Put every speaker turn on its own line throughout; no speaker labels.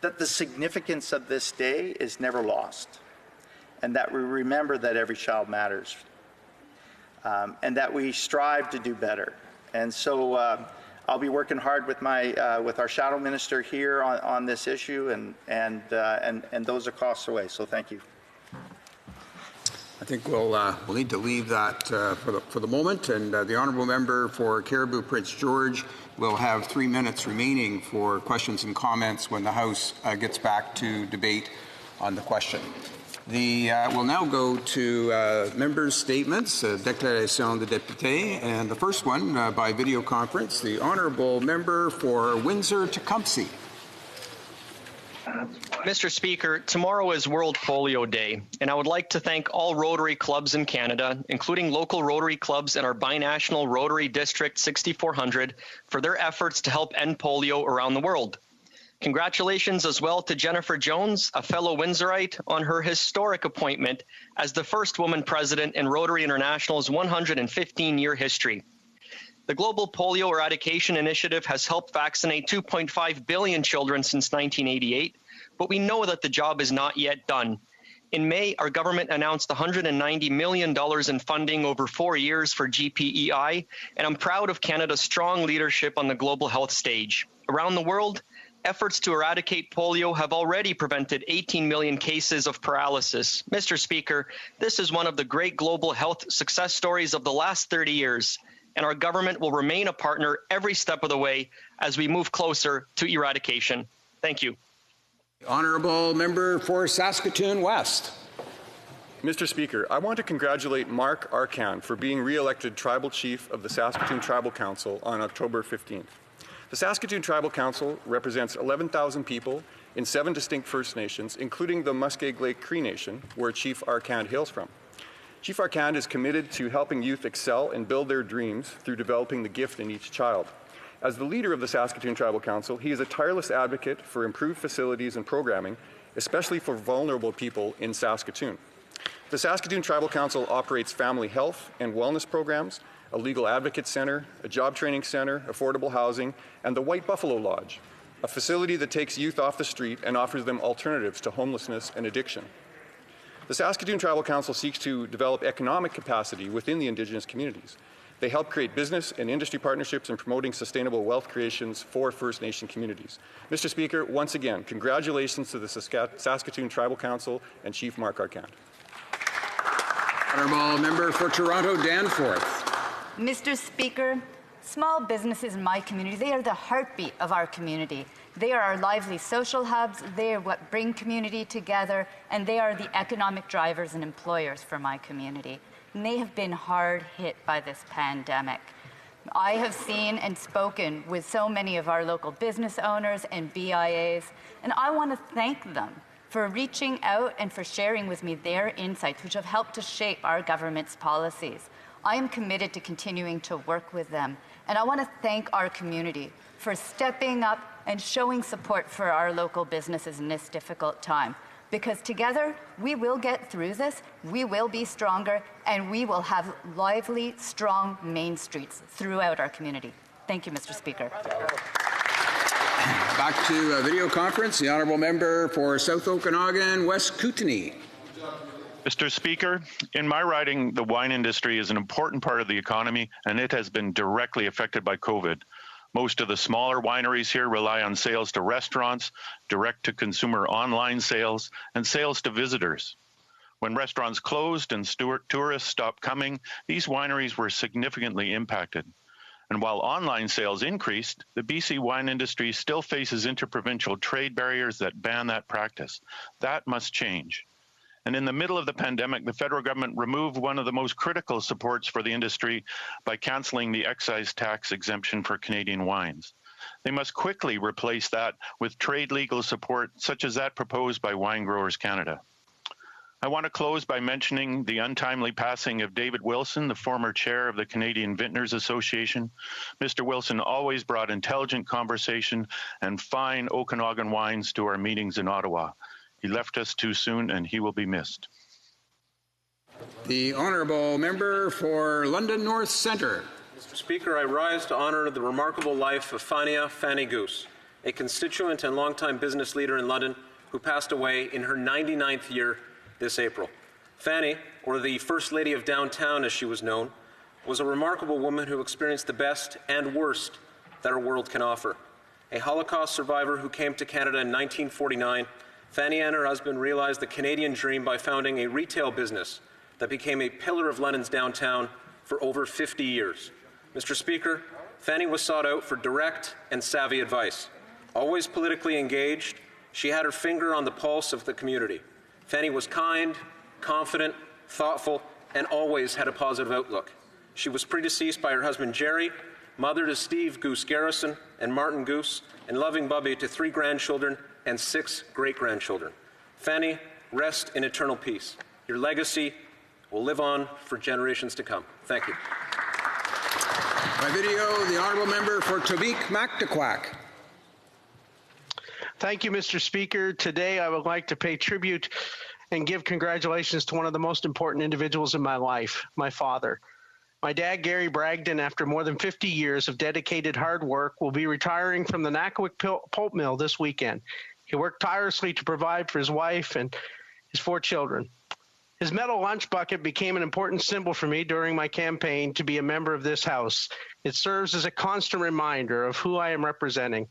that the significance of this day is never lost, and that we remember that every child matters, and that we strive to do better. And so I'll be working hard with with our shadow minister here on this issue and those across the way. So thank you.
I think we'll need to leave that for the moment, and the honourable member for Cariboo Prince George will have 3 minutes remaining for questions and comments when the House gets back to debate on the question. We'll now go to members' statements, déclaration de député, and the first one by video conference, the honourable member for Windsor-Tecumseh.
Mr. Speaker, tomorrow is World Polio Day, and I would like to thank all Rotary clubs in Canada, including local Rotary clubs in our binational Rotary District 6400, for their efforts to help end polio around the world. Congratulations as well to Jennifer Jones, a fellow Windsorite, on her historic appointment as the first woman president in Rotary International's 115-year history. The Global Polio Eradication Initiative has helped vaccinate 2.5 billion children since 1988, but we know that the job is not yet done. In May, our government announced $190 million in funding over 4 years for GPEI, and I'm proud of Canada's strong leadership on the global health stage. Around the world, efforts to eradicate polio have already prevented 18 million cases of paralysis. Mr. Speaker, this is one of the great global health success stories of the last 30 years. And our government will remain a partner every step of the way as we move closer to eradication. Thank you.
Honourable member for Saskatoon West.
Mr. Speaker, I want to congratulate Mark Arcan for being re-elected Tribal Chief of the Saskatoon Tribal Council on October 15th. The Saskatoon Tribal Council represents 11,000 people in 7 distinct First Nations, including the Muskeg Lake Cree Nation, where Chief Arcan hails from. Chief Arcand is committed to helping youth excel and build their dreams through developing the gift in each child. As the leader of the Saskatoon Tribal Council, he is a tireless advocate for improved facilities and programming, especially for vulnerable people in Saskatoon. The Saskatoon Tribal Council operates family health and wellness programs, a legal advocate center, a job training center, affordable housing, and the White Buffalo Lodge, a facility that takes youth off the street and offers them alternatives to homelessness and addiction. The Saskatoon Tribal Council seeks to develop economic capacity within the Indigenous communities. They help create business and industry partnerships in promoting sustainable wealth creations for First Nation communities. Mr. Speaker, once again, congratulations to the Saskatoon Tribal Council and Chief Mark Arcand.
Honourable member for Toronto Danforth.
Mr. Speaker, small businesses in my community, they are the heartbeat of our community. They are our lively social hubs, they are what bring community together, and they are the economic drivers and employers for my community. And they have been hard hit by this pandemic. I have seen and spoken with so many of our local business owners and BIAs, and I want to thank them for reaching out and for sharing with me their insights, which have helped to shape our government's policies. I am committed to continuing to work with them, and I want to thank our community for stepping up and showing support for our local businesses in this difficult time. Because together, we will get through this, we will be stronger, and we will have lively, strong main streets throughout our community. Thank you, Mr. Speaker.
Back to a video conference, the honourable member for South Okanagan, West Kootenay.
Mr. Speaker, in my riding, the wine industry is an important part of the economy, and it has been directly affected by COVID. Most of the smaller wineries here rely on sales to restaurants, direct-to-consumer online sales, and sales to visitors. When restaurants closed and tourists stopped coming, these wineries were significantly impacted. And while online sales increased, the BC wine industry still faces interprovincial trade barriers that ban that practice. That must change. And in the middle of the pandemic, the federal government removed one of the most critical supports for the industry by cancelling the excise tax exemption for Canadian wines. They must quickly replace that with trade legal support, such as that proposed by Wine Growers Canada. I want to close by mentioning the untimely passing of David Wilson, the former chair of the Canadian Vintners Association. Mr. Wilson always brought intelligent conversation and fine Okanagan wines to our meetings in Ottawa. He left us too soon, and he will be missed.
The honourable member for London North Centre.
Mr. Speaker, I rise to honour the remarkable life of Fania Fanny Goose. a constituent and longtime business leader in London who passed away in her 99th year this April. Fanny, or the First Lady of Downtown as she was known, was a remarkable woman who experienced the best and worst that our world can offer. A Holocaust survivor who came to Canada in 1949, Fanny and her husband realized the Canadian dream by founding a retail business that became a pillar of London's downtown for over 50 years. Mr. Speaker, Fanny was sought out for direct and savvy advice. Always politically engaged, she had her finger on the pulse of the community. Fanny was kind, confident, thoughtful, and always had a positive outlook. She was predeceased by her husband Jerry, mother to Steve Goose Garrison and Martin Goose, and loving Bubby to 3 grandchildren and 6 great-grandchildren. Fanny, rest in eternal peace. Your legacy will live on for generations to come. Thank you.
By video, the honourable member for Tobique-Mactaquac.
Thank you, Mr. Speaker. Today, I would like to pay tribute and give congratulations to one of the most important individuals in my life, my father. My dad, Gary Bragdon, after more than 50 years of dedicated hard work, will be retiring from the Nakawick pulp mill this weekend. He worked tirelessly to provide for his wife and his 4 children. His metal lunch bucket became an important symbol for me during my campaign to be a member of this House. It serves as a constant reminder of who I am representing.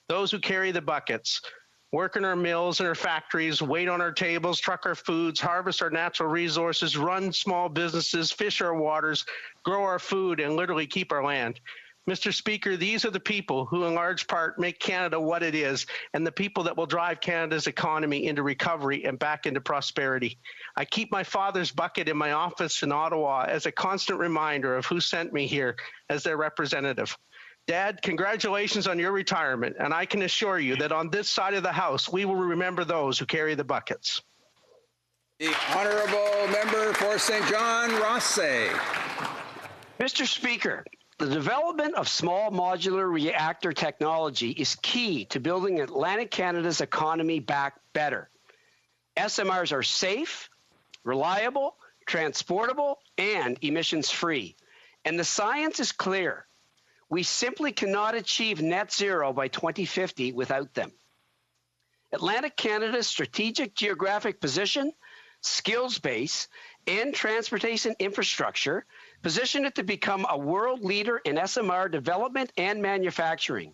Those who carry the buckets, work in our mills and our factories, wait on our tables, truck our foods, harvest our natural resources, run small businesses, fish our waters, grow our food, and literally keep our land. Mr. Speaker, these are the people who in large part make Canada what it is, and the people that will drive Canada's economy into recovery and back into prosperity. I keep my father's bucket in my office in Ottawa as a constant reminder of who sent me here as their representative. Dad, congratulations on your retirement, and I can assure you that on this side of the House, we will remember those who carry the buckets.
The honourable member for St. John, Rothsay.
Mr. Speaker, the development of small modular reactor technology is key to building Atlantic Canada's economy back better. SMRs are safe, reliable, transportable, and emissions-free. And the science is clear. We simply cannot achieve net zero by 2050 without them. Atlantic Canada's strategic geographic position, skills base, and transportation infrastructure position it to become a world leader in SMR development and manufacturing.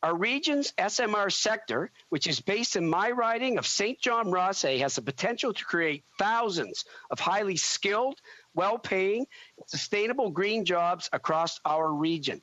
Our region's SMR sector, which is based in my riding of St. John Rothsay, has the potential to create thousands of highly skilled, well-paying, sustainable green jobs across our region.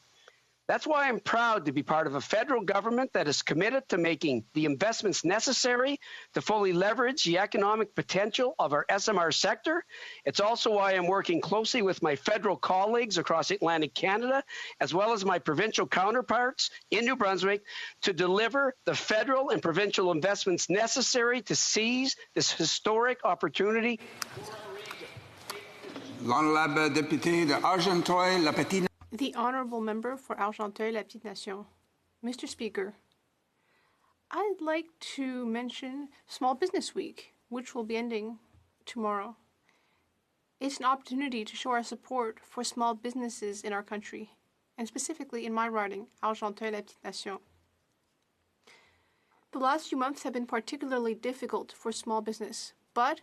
That's why I'm proud to be part of a federal government that is committed to making the investments necessary to fully leverage the economic potential of our SMR sector. It's also why I'm working closely with my federal colleagues across Atlantic Canada, as well as my provincial counterparts in New Brunswick, to deliver the federal and provincial investments necessary to seize this historic opportunity.
L'honorable député de Argenteuil-La-Petite.
The Honourable Member for Argenteuil-La-Petite-Nation. Mr. Speaker, I'd like to mention Small Business Week, which will be ending tomorrow. It's an opportunity to show our support for small businesses in our country, and specifically in my riding, Argenteuil-La-Petite-Nation. The last few months have been particularly difficult for small business, but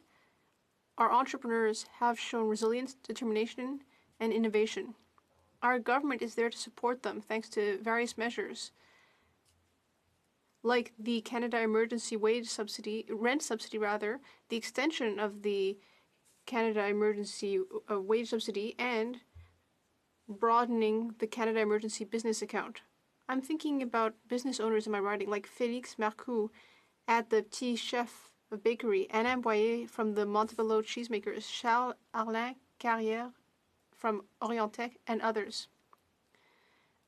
our entrepreneurs have shown resilience, determination, and innovation. Our government is there to support them thanks to various measures, like the Canada Emergency Rent Subsidy, the extension of the Canada Emergency Wage Subsidy, and broadening the Canada Emergency Business Account. I'm thinking about business owners in my riding, like Félix Marcoux at the Petit Chef Bakery, Anna Boyer from the Montebello Cheesemakers, Charles Arlin Carrière from Orientec, and others.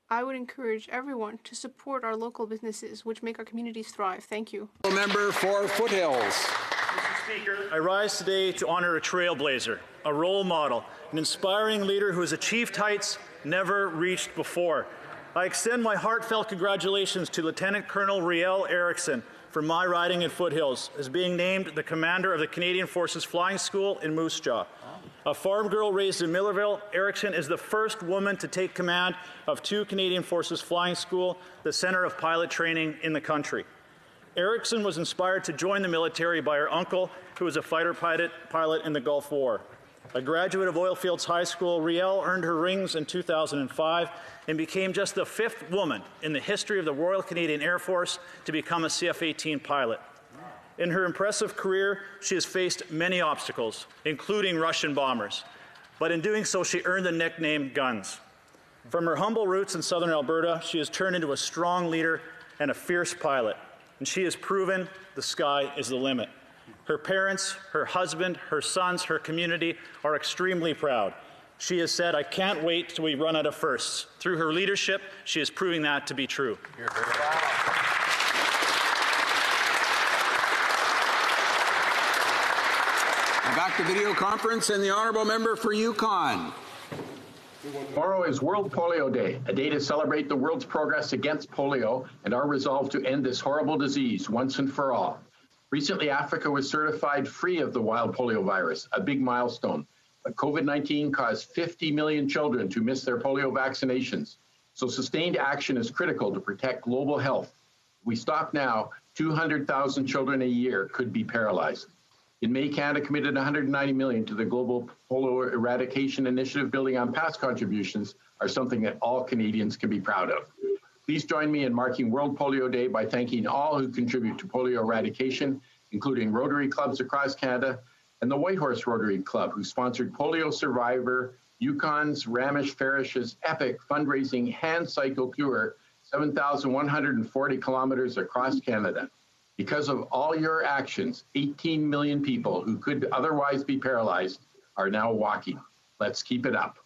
I would encourage everyone to support our local businesses, which make our communities thrive. Thank you.
Member for Foothills.
Mr. Speaker, I rise today to honor a trailblazer, a role model, an inspiring leader who has achieved heights never reached before. I extend my heartfelt congratulations to Lieutenant Colonel Riel Erickson for my riding in Foothills as being named the commander of the Canadian Forces Flying School in Moose Jaw. A farm girl raised in Millerville, Erickson is the first woman to take command of 2 Canadian Forces Flying School, the center of pilot training in the country. Erickson was inspired to join the military by her uncle, who was a fighter pilot in the Gulf War. A graduate of Oilfields High School, Riel earned her rings in 2005 and became just the 5th woman in the history of the Royal Canadian Air Force to become a CF-18 pilot. In her impressive career, she has faced many obstacles, including Russian bombers. But in doing so, she earned the nickname Guns. From her humble roots in southern Alberta, she has turned into a strong leader and a fierce pilot. And she has proven the sky is the limit. Her parents, her husband, her sons, her community are extremely proud. She has said, "I can't wait till we run out of firsts." Through her leadership, she is proving that to be true.
Back to video conference and the honourable member for Yukon.
Tomorrow is World Polio Day, a day to celebrate the world's progress against polio and our resolve to end this horrible disease once and for all. Recently, Africa was certified free of the wild polio virus, a big milestone. But COVID-19 caused 50 million children to miss their polio vaccinations. So sustained action is critical to protect global health. If we stop now, 200,000 children a year could be paralyzed. In May, Canada committed $190 million to the Global Polio Eradication Initiative. Building on past contributions are something that all Canadians can be proud of. Please join me in marking World Polio Day by thanking all who contribute to polio eradication, including Rotary clubs across Canada and the Whitehorse Rotary Club, who sponsored polio survivor Yukon's Ramish Farish's epic fundraising hand cycle tour, 7,140 kilometers across Canada. Because of all your actions, 18 million people who could otherwise be paralyzed are now walking. Let's keep it up.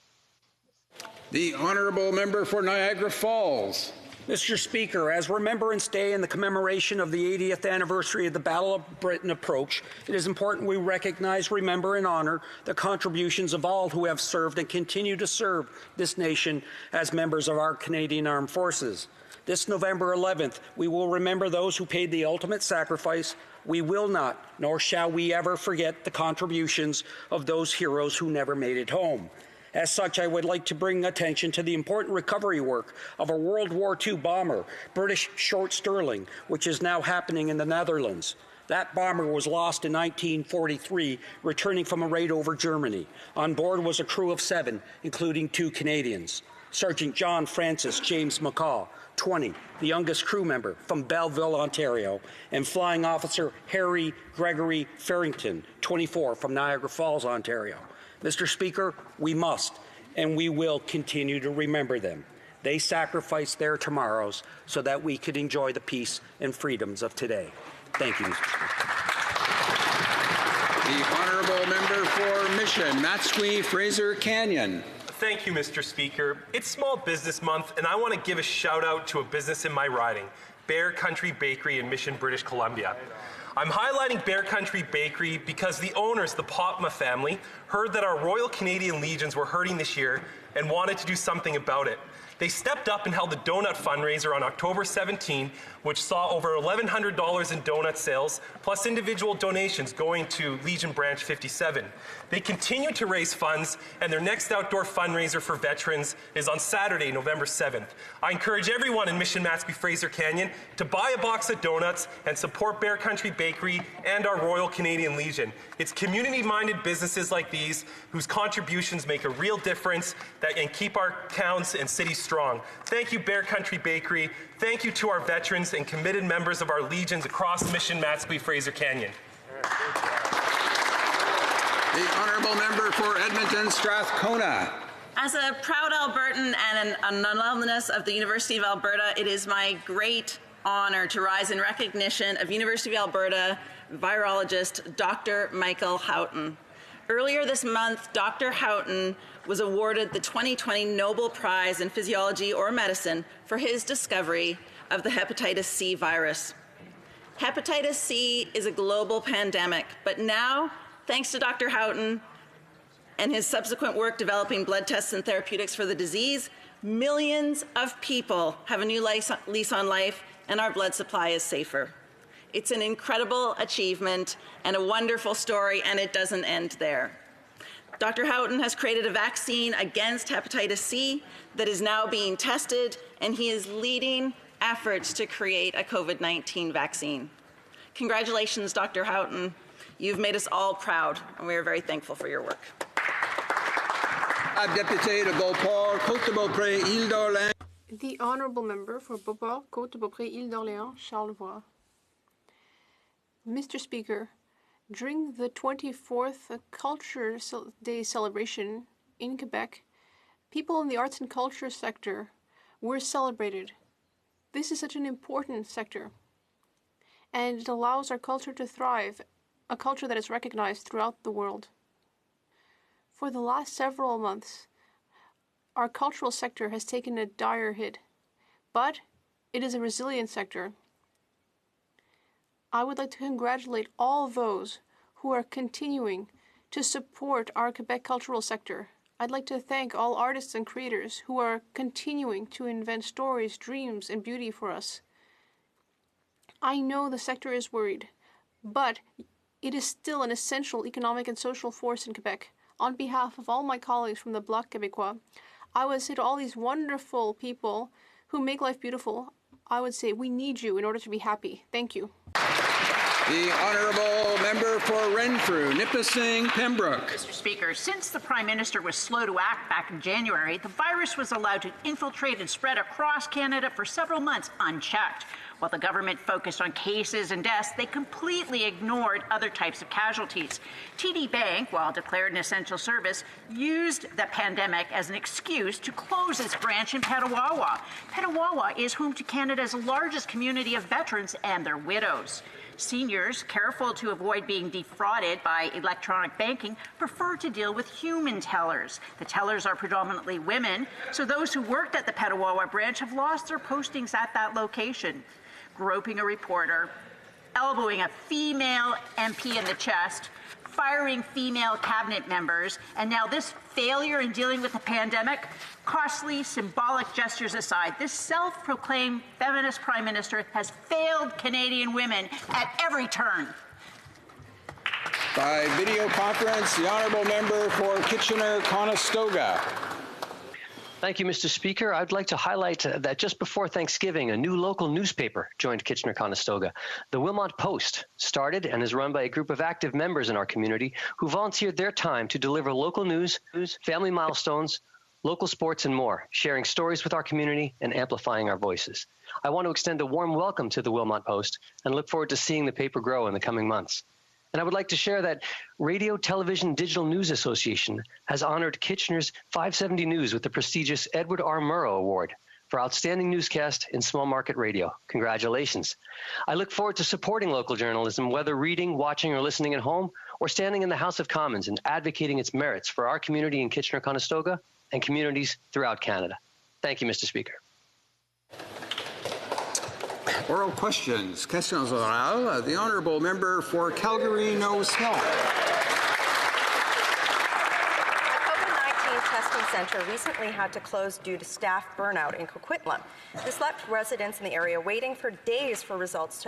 The honourable member for Niagara Falls.
Mr. Speaker, as Remembrance Day and the commemoration of the 80th anniversary of the Battle of Britain approach, it is important we recognize, remember, and honour the contributions of all who have served and continue to serve this nation as members of our Canadian Armed Forces. This November 11th, we will remember those who paid the ultimate sacrifice. We will not, nor shall we ever forget the contributions of those heroes who never made it home. As such, I would like to bring attention to the important recovery work of a World War II bomber, British Short Sterling, which is now happening in the Netherlands. That bomber was lost in 1943, returning from a raid over Germany. On board was a crew of 7, including 2 Canadians. Sergeant John Francis James McCaw, 20, the youngest crew member from Belleville, Ontario, and Flying Officer Harry Gregory Farrington, 24, from Niagara Falls, Ontario. Mr. Speaker, we must and we will continue to remember them. They sacrificed their tomorrows so that we could enjoy the peace and freedoms of today. Thank you, Mr. Speaker.
The honourable member for Mission, Matsqui Fraser Canyon.
Thank you, Mr. Speaker. It's Small Business Month, and I want to give a shout out to a business in my riding, Bear Country Bakery in Mission, British Columbia. I'm highlighting Bear Country Bakery because the owners, the Popma family, heard that our Royal Canadian Legions were hurting this year and wanted to do something about it. They stepped up and held a donut fundraiser on October 17, which saw over $1,100 in donut sales, plus individual donations going to Legion Branch 57. They continue to raise funds, and their next outdoor fundraiser for veterans is on Saturday, November 7th. I encourage everyone in Mission Matsqui Fraser Canyon to buy a box of donuts and support Bear Country Bakery and our Royal Canadian Legion. It's community-minded businesses like these whose contributions make a real difference and keep our towns and cities strong. Thank you, Bear Country Bakery. Thank you to our veterans and committed members of our legions across Mission Matsqui Fraser Canyon.
The honourable member for Edmonton Strathcona.
As a proud Albertan and an alumnus of the University of Alberta, it is my great honour to rise in recognition of University of Alberta virologist Dr. Michael Houghton. Earlier this month, Dr. Houghton was awarded the 2020 Nobel Prize in Physiology or Medicine for his discovery of the hepatitis C virus. Hepatitis C is a global pandemic, but now, thanks to Dr. Houghton and his subsequent work developing blood tests and therapeutics for the disease, millions of people have a new lease on life, and our blood supply is safer. It's an incredible achievement and a wonderful story, and it doesn't end there. Dr. Houghton has created a vaccine against hepatitis C that is now being tested, and he is leading efforts to create a COVID-19 vaccine. Congratulations, Dr. Houghton. You've made us all proud, and we are very thankful for your work.
The Honourable Member for Beauport, Côte-de-Beaupré, Île-d'Orléans, Charlevoix. Mr. Speaker, during the 24th Culture Day celebration in Quebec, people in the arts and culture sector were celebrated. This is such an important sector, and it allows our culture to thrive, a culture that is recognized throughout the world. For the last several months, our cultural sector has taken a dire hit, but it is a resilient sector. I would like to congratulate all those who are continuing to support our Quebec cultural sector. I'd like to thank all artists and creators who are continuing to invent stories, dreams, and beauty for us. I know the sector is worried, but it is still an essential economic and social force in Quebec. On behalf of all my colleagues from the Bloc Québécois, I would say to all these wonderful people who make life beautiful, I would say we need you in order to be happy. Thank you.
The Honourable Member for Renfrew, Nipissing, Pembroke.
Mr. Speaker, since the Prime Minister was slow to act back in January, the virus was allowed to infiltrate and spread across Canada for several months unchecked. While the government focused on cases and deaths, they completely ignored other types of casualties. TD Bank, while declared an essential service, used the pandemic as an excuse to close its branch in Petawawa. Petawawa is home to Canada's largest community of veterans and their widows. Seniors, careful to avoid being defrauded by electronic banking, prefer to deal with human tellers. The tellers are predominantly women, so those who worked at the Petawawa branch have lost their postings at that location. Groping a reporter, elbowing a female MP in the chest, firing female cabinet members, and now this failure in dealing with the pandemic, costly symbolic gestures aside, this self-proclaimed feminist Prime Minister has failed Canadian women at every turn.
By video conference, the Honourable Member for Kitchener-Conestoga.
Thank you, Mr. Speaker. I'd like to highlight that just before Thanksgiving, a new local newspaper joined Kitchener-Conestoga. The Wilmot Post started and is run by a group of active members in our community who volunteered their time to deliver local news, family milestones, local sports, and more, sharing stories with our community and amplifying our voices. I want to extend a warm welcome to the Wilmot Post and look forward to seeing the paper grow in the coming months. And I would like to share that Radio, Television, Digital News Association has honored Kitchener's 570 News with the prestigious Edward R. Murrow Award for Outstanding Newscast in Small Market Radio. Congratulations. I look forward to supporting local journalism, whether reading, watching, or listening at home, or standing in the House of Commons and advocating its merits for our community in Kitchener-Conestoga and communities throughout Canada. Thank you, Mr. Speaker.
Oral questions. Questions orales. The Honourable Member for Calgary-Nose Hill.
Testing Centre recently had to close due to staff burnout in Coquitlam. This left residents in the area waiting for days for results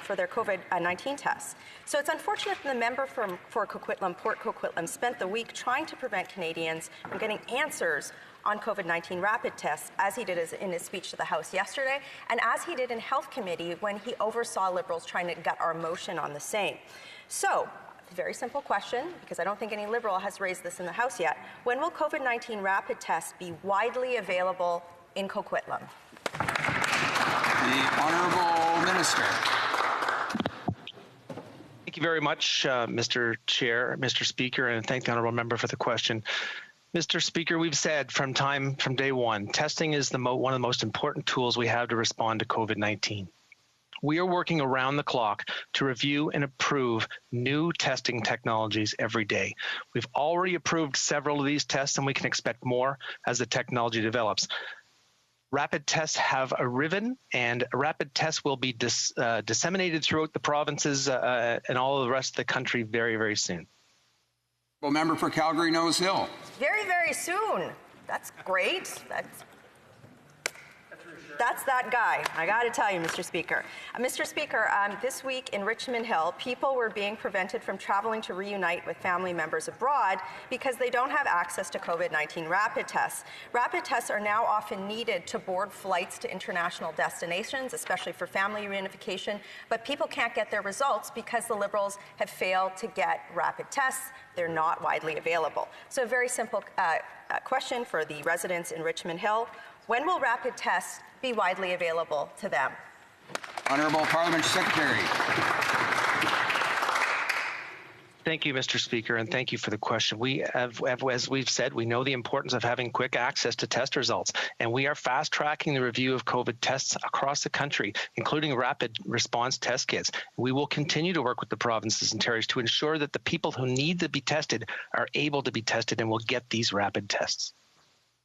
for their COVID-19 tests. So it's unfortunate that the member for Coquitlam, Port Coquitlam, spent the week trying to prevent Canadians from getting answers on COVID-19 rapid tests, as he did in his speech to the House yesterday, and as he did in Health Committee when he oversaw Liberals trying to gut our motion on the same. So, very simple question, because I don't think any Liberal has raised this in the House yet. When will COVID-19 rapid tests be widely available in Coquitlam?
The Honourable Minister.
Thank you very much, Mr. Chair, Mr. Speaker, and thank the Honourable Member for the question. Mr. Speaker, we've said from day one, testing is one of the most important tools we have to respond to COVID-19. We are working around the clock to review and approve new testing technologies every day. We've already approved several of these tests, and we can expect more as the technology develops. Rapid tests have arisen, and rapid tests will be disseminated throughout the provinces and all of the rest of the country very, very soon.
Member for Calgary-Nose Hill.
Very, very soon. That's great. That's that guy. I got to tell you, Mr. Speaker. Mr. Speaker, this week in Richmond Hill, people were being prevented from traveling to reunite with family members abroad because they don't have access to COVID-19 rapid tests. Rapid tests are now often needed to board flights to international destinations, especially for family reunification, but people can't get their results because the Liberals have failed to get rapid tests. They're not widely available. So a very simple question for the residents in Richmond Hill. When will rapid tests be widely available to them?
Honourable Parliament Secretary.
Thank you, Mr. Speaker, and thank you for the question. We have, as we've said, we know the importance of having quick access to test results, and we are fast-tracking the review of COVID tests across the country, including rapid response test kits. We will continue to work with the provinces and territories to ensure that the people who need to be tested are able to be tested and will get these rapid tests.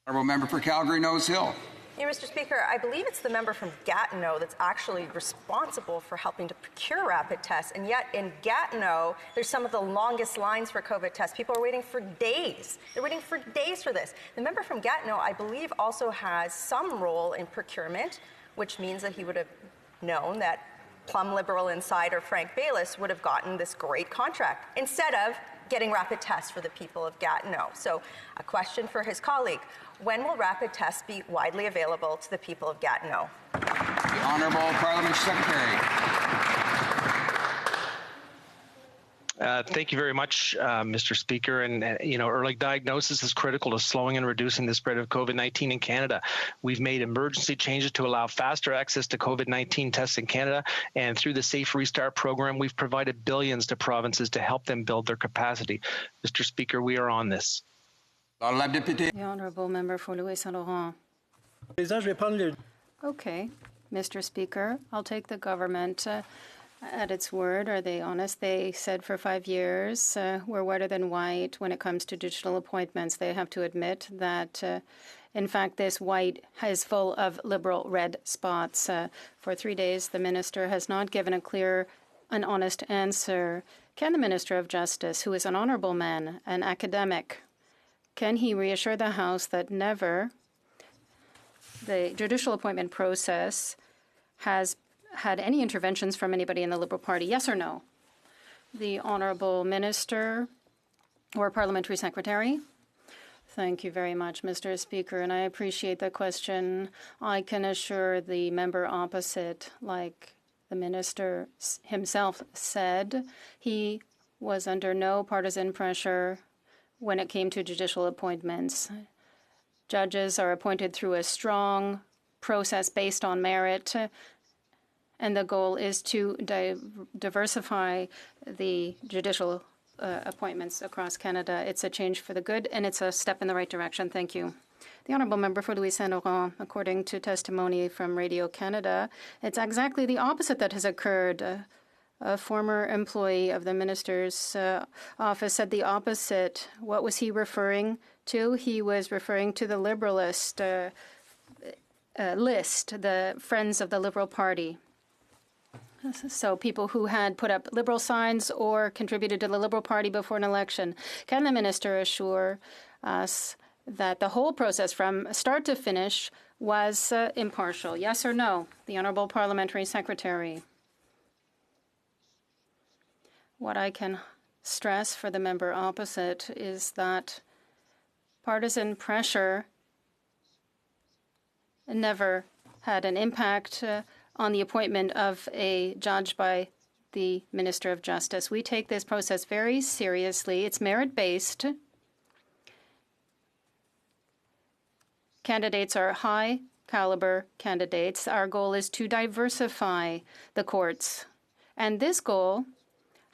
Honourable Member for Calgary Nose Hill.
Yeah, Mr. Speaker, I believe it's the member from Gatineau that's actually responsible for helping to procure rapid tests, and yet in Gatineau, there's some of the longest lines for COVID tests. People are waiting for days. They're waiting for days for this. The member from Gatineau, I believe, also has some role in procurement, which means that he would have known that Plum Liberal insider Frank Bayliss would have gotten this great contract instead of getting rapid tests for the people of Gatineau. So a question for his colleague. When will rapid tests be widely available to the people of Gatineau?
The Honourable Parliament Secretary.
Thank you very much, Mr. Speaker. And, early diagnosis is critical to slowing and reducing the spread of COVID-19 in Canada. We've made emergency changes to allow faster access to COVID-19 tests in Canada. And through the Safe Restart program, we've provided billions to provinces to help them build their capacity. Mr. Speaker, we are on this.
The Honourable Member for Louis Saint Laurent. Okay, Mr. Speaker, I'll take the government at its word. Are they honest? They said for 5 years we're whiter than white when it comes to digital appointments. They have to admit that, in fact, this white is full of Liberal red spots. For 3 days, the minister has not given a clear and honest answer. Can the Minister of Justice, who is an honourable man, an academic, can he reassure the House that never the judicial appointment process has had any interventions from anybody in the Liberal Party? Yes or no? The Honourable Minister or Parliamentary Secretary. Thank you very much, Mr. Speaker, and I appreciate the question. I can assure the member opposite, like the Minister himself said, he was under no partisan pressure when it came to judicial appointments. Judges are appointed through a strong process based on merit, and the goal is to diversify the judicial appointments across Canada. It's a change for the good, and it's a step in the right direction. Thank you. The Honourable Member for Louis Saint Laurent, according to testimony from Radio Canada, it's exactly the opposite that has occurred. A former employee of the minister's office said the opposite. What was he referring to? He was referring to the Liberalist list, the Friends of the Liberal Party. So people who had put up Liberal signs or contributed to the Liberal Party before an election. Can the minister assure us that the whole process from start to finish was impartial? Yes or no? The Honourable Parliamentary Secretary. What I can stress for the member opposite is that partisan pressure never had an impact on the appointment of a judge by the Minister of Justice. We take this process very seriously. It's merit-based. Candidates are high-caliber candidates. Our goal is to diversify the courts. And this goal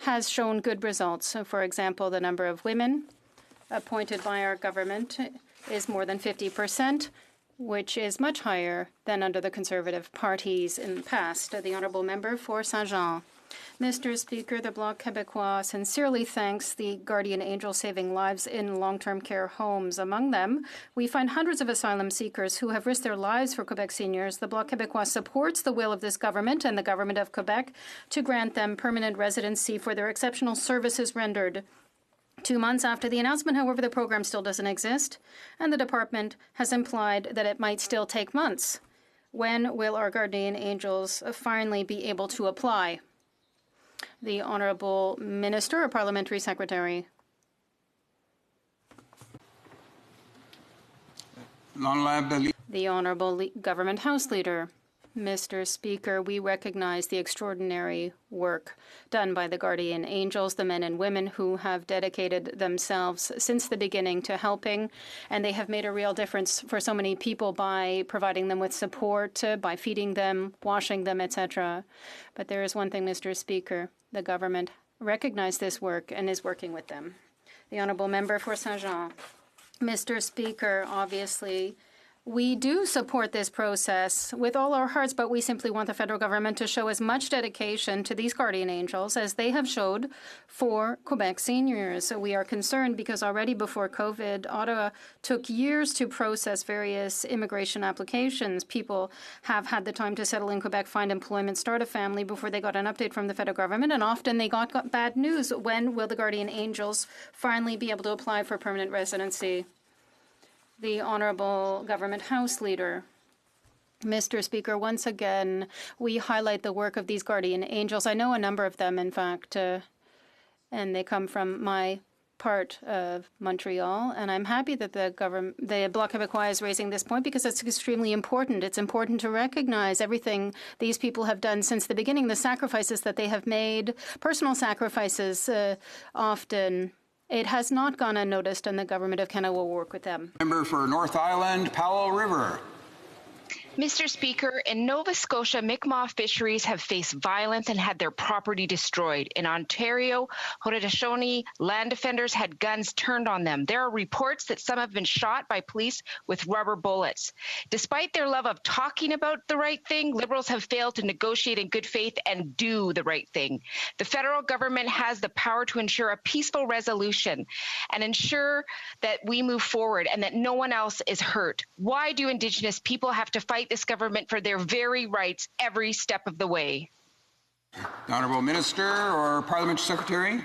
has shown good results. So, for example, the number of women appointed by our government is more than 50%, which is much higher than under the Conservative parties in the past. The Honourable Member for Saint-Jean. Mr. Speaker, the Bloc Québécois sincerely thanks the guardian angel saving lives in long-term care homes. Among them, we find hundreds of asylum seekers who have risked their lives for Quebec seniors. The Bloc Québécois supports the will of this government and the government of Quebec to grant them permanent residency for their exceptional services rendered. 2 months after the announcement, however, the program still doesn't exist, and the department has implied that it might still take months. When will our guardian angels finally be able to apply? The Honourable Minister or Parliamentary Secretary? The Honourable Government House Leader. Mr. Speaker, we recognize the extraordinary work done by the guardian angels, the men and women who have dedicated themselves since the beginning to helping, and they have made a real difference for so many people by providing them with support, by feeding them, washing them, etc. But there is one thing, Mr. Speaker, the government recognized this work and is working with them. The Honourable Member for Saint-Jean. Mr. Speaker, obviously, we do support this process with all our hearts, but we simply want the federal government to show as much dedication to these guardian angels as they have showed for Quebec seniors. We are concerned because already before COVID, Ottawa took years to process various immigration applications. People have had the time to settle in Quebec, find employment, start a family before they got an update from the federal government, and often they got bad news. When will the guardian angels finally be able to apply for permanent residency? The Honourable Government House Leader. Mr. Speaker, once again, we highlight the work of these guardian angels. I know a number of them, in fact, and they come from my part of Montreal, and I'm happy that the Bloc Québécois is raising this point because it's extremely important. It's important to recognize everything these people have done since the beginning, the sacrifices that they have made, personal sacrifices often. It has not gone unnoticed, and the Government of Canada will work with them.
Member for North Island, Powell River.
Mr. Speaker, in Nova Scotia, Mi'kmaq fisheries have faced violence and had their property destroyed. In Ontario, Haudenosaunee land defenders had guns turned on them. There are reports that some have been shot by police with rubber bullets. Despite their love of talking about the right thing, Liberals have failed to negotiate in good faith and do the right thing. The federal government has the power to ensure a peaceful resolution and ensure that we move forward and that no one else is hurt. Why do Indigenous people have to fight this government for their very rights every step of the way?
The Honourable Minister or Parliamentary Secretary.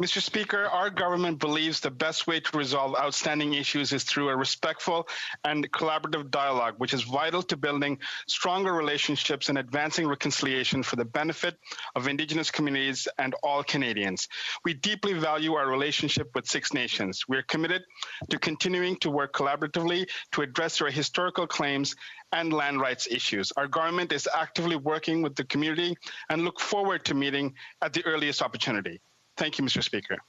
Mr. Speaker, our government believes the best way to resolve outstanding issues is through a respectful and collaborative dialogue, which is vital to building stronger relationships and advancing reconciliation for the benefit of Indigenous communities and all Canadians. We deeply value our relationship with Six Nations. We are committed to continuing to work collaboratively to address their historical claims and land rights issues. Our government is actively working with the community and look forward to meeting at the earliest opportunity. Thank you, Mr. Speaker.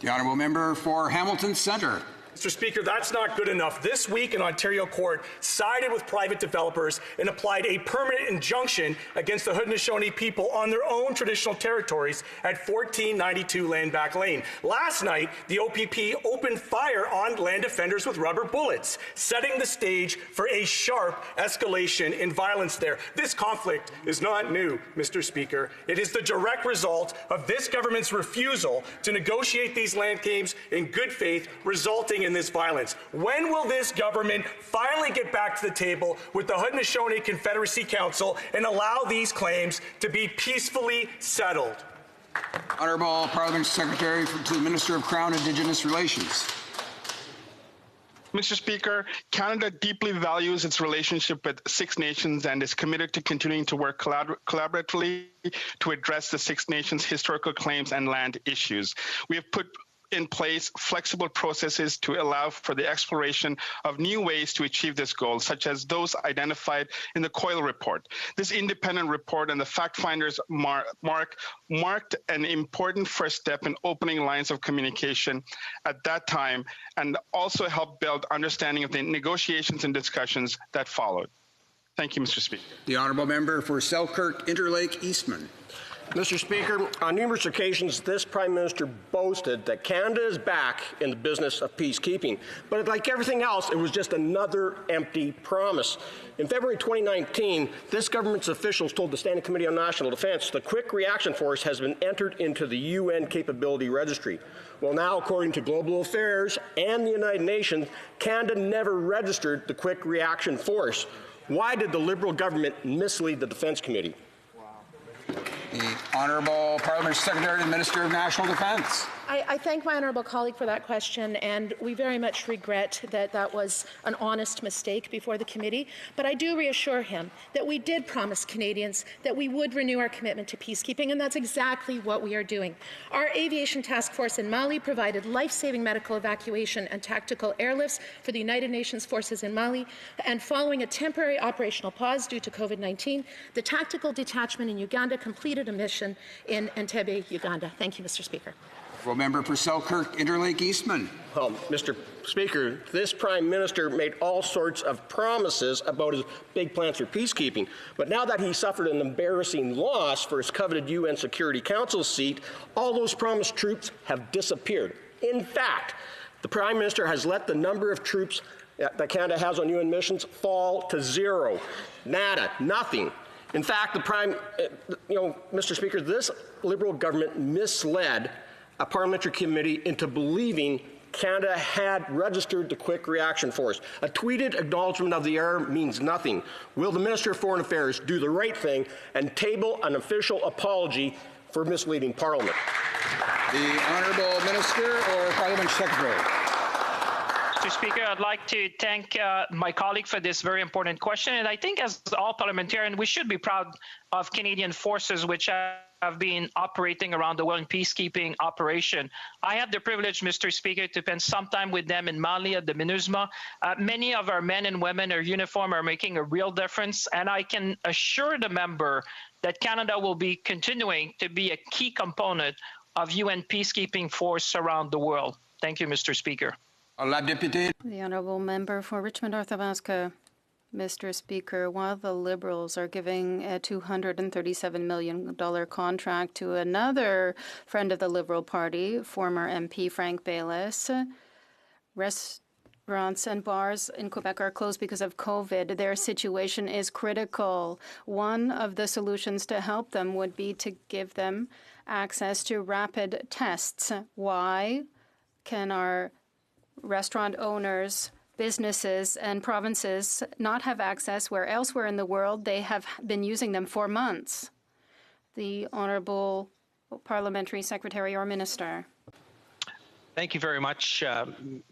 The Honourable Member for Hamilton Centre.
Mr. Speaker, that's not good enough. This week, an Ontario court sided with private developers and applied a permanent injunction against the Haudenosaunee people on their own traditional territories at 1492 Landback Lane. Last night, the OPP opened fire on land defenders with rubber bullets, setting the stage for a sharp escalation in violence there. This conflict is not new, Mr. Speaker. It is the direct result of this government's refusal to negotiate these land claims in good faith, resulting in this violence. When will this government finally get back to the table with the Haudenosaunee Confederacy Council and allow these claims to be peacefully settled?
Honourable Parliamentary Secretary to the Minister of Crown Indigenous Relations.
Mr. Speaker, Canada deeply values its relationship with Six Nations and is committed to continuing to work collaboratively to address the Six Nations' historical claims and land issues. We have put in place flexible processes to allow for the exploration of new ways to achieve this goal, such as those identified in the Coyle report. This independent report and the fact finders marked an important first step in opening lines of communication at that time and also helped build understanding of the negotiations and discussions that followed. Thank you, Mr. Speaker.
The Honourable Member for Selkirk Interlake Eastman.
Mr. Speaker, on numerous occasions, this Prime Minister boasted that Canada is back in the business of peacekeeping. But like everything else, it was just another empty promise. In February 2019, this government's officials told the Standing Committee on National Defence the Quick Reaction Force has been entered into the UN Capability Registry. Well, now, according to Global Affairs and the United Nations, Canada never registered the Quick Reaction Force. Why did the Liberal government mislead the Defence Committee?
The Honourable Parliamentary Secretary to the Minister of National Defence.
I
I thank my honourable colleague for that question, and we very much regret that that was an honest mistake before the committee. But I do reassure him that we did promise Canadians that we would renew our commitment to peacekeeping, and that's exactly what we are doing. Our aviation task force in Mali provided life-saving medical evacuation and tactical airlifts for the United Nations forces in Mali, and following a temporary operational pause due to COVID-19, the tactical detachment in Uganda completed a mission in Entebbe, Uganda. Thank you, Mr. Speaker.
Member for Selkirk, Interlake Eastman.
Well, Mr. Speaker, this Prime Minister made all sorts of promises about his big plans for peacekeeping. But now that he suffered an embarrassing loss for his coveted UN Security Council seat, all those promised troops have disappeared. In fact, the Prime Minister has let the number of troops that Canada has on UN missions fall to zero. Nada, nothing. In fact, Mr. Speaker, this Liberal government misled a parliamentary committee into believing Canada had registered the Quick Reaction Force. A tweeted acknowledgement of the error means nothing. Will the Minister of Foreign Affairs do the right thing and table an official apology for misleading Parliament?
The Honourable Minister or Parliament Secretary.
Mr. Speaker, I'd like to thank my colleague for this very important question. And I think as all parliamentarians, we should be proud of Canadian forces which have been operating around the world in peacekeeping operation. I had the privilege, Mr. Speaker, to spend some time with them in Mali at the MINUSMA. Many of our men and women in uniform are making a real difference, and I can assure the member that Canada will be continuing to be a key component of UN peacekeeping force around the world. Thank you, Mr. Speaker.
The Honourable Member for Richmond Arthabaska. Mr. Speaker, while the Liberals are giving a $237 million contract to another friend of the Liberal Party, former MP Frank Baylis, restaurants and bars in Quebec are closed because of COVID. Their situation is critical. One of the solutions to help them would be to give them access to rapid tests. Why can our restaurant owners, businesses and provinces not have access where elsewhere in the world they have been using them for months? The Honourable Parliamentary Secretary or Minister.
Thank you very much,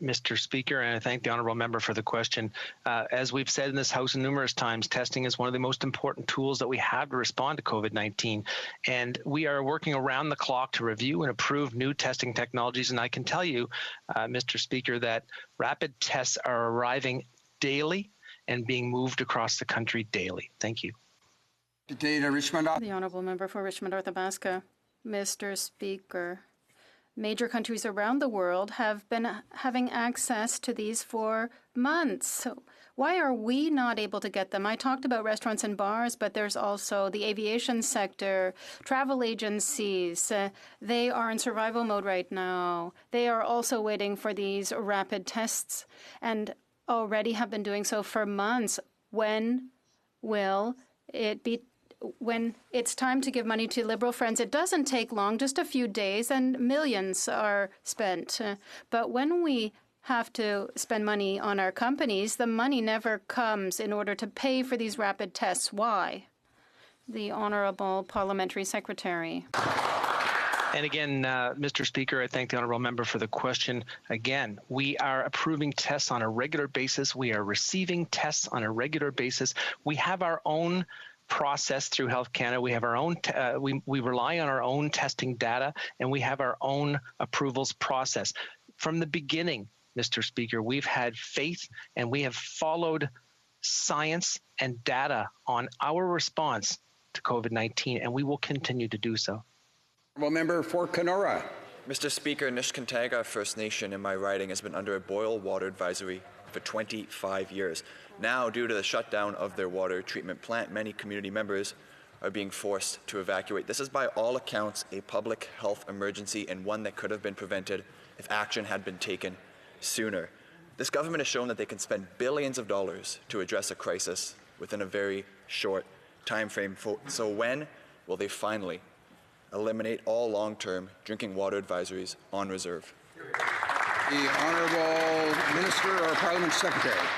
Mr. Speaker, and I thank the honourable member for the question. As we've said in this House numerous times, testing is one of the most important tools that we have to respond to COVID-19, and we are working around the clock to review and approve new testing technologies. And I can tell you, Mr. Speaker, that rapid tests are arriving daily and being moved across the country daily. Thank you.
The honourable member for Richmond Arthabaska. Mr. Speaker, major countries around the world have been having access to these for months. So why are we not able to get them? I talked about restaurants and bars, but there's also the aviation sector, travel agencies. They are in survival mode right now. They are also waiting for these rapid tests and already have been doing so for months. When will it be? When it's time to give money to Liberal friends, it doesn't take long, just a few days, and millions are spent. But when we have to spend money on our companies, the money never comes in order to pay for these rapid tests. Why? The Honourable Parliamentary Secretary.
And again, Mr. Speaker, I thank the honourable member for the question. Again, we are approving tests on a regular basis. We are receiving tests on a regular basis. We have our own process through Health Canada. We have our own, we rely on our own testing data, and we have our own approvals process. From the beginning, Mr. Speaker, we've had faith and we have followed science and data on our response to COVID-19, and we will continue to do so.
Member for Kenora.
Mr. Speaker, Niskantaga First Nation in my riding has been under a boil water advisory for 25 years. Now, due to the shutdown of their water treatment plant, many community members are being forced to evacuate. This is by all accounts a public health emergency, and one that could have been prevented if action had been taken sooner. This government has shown that they can spend billions of dollars to address a crisis within a very short time frame. So when will they finally eliminate all long-term drinking water advisories on reserve?
The Honourable Minister or Parliament Secretary.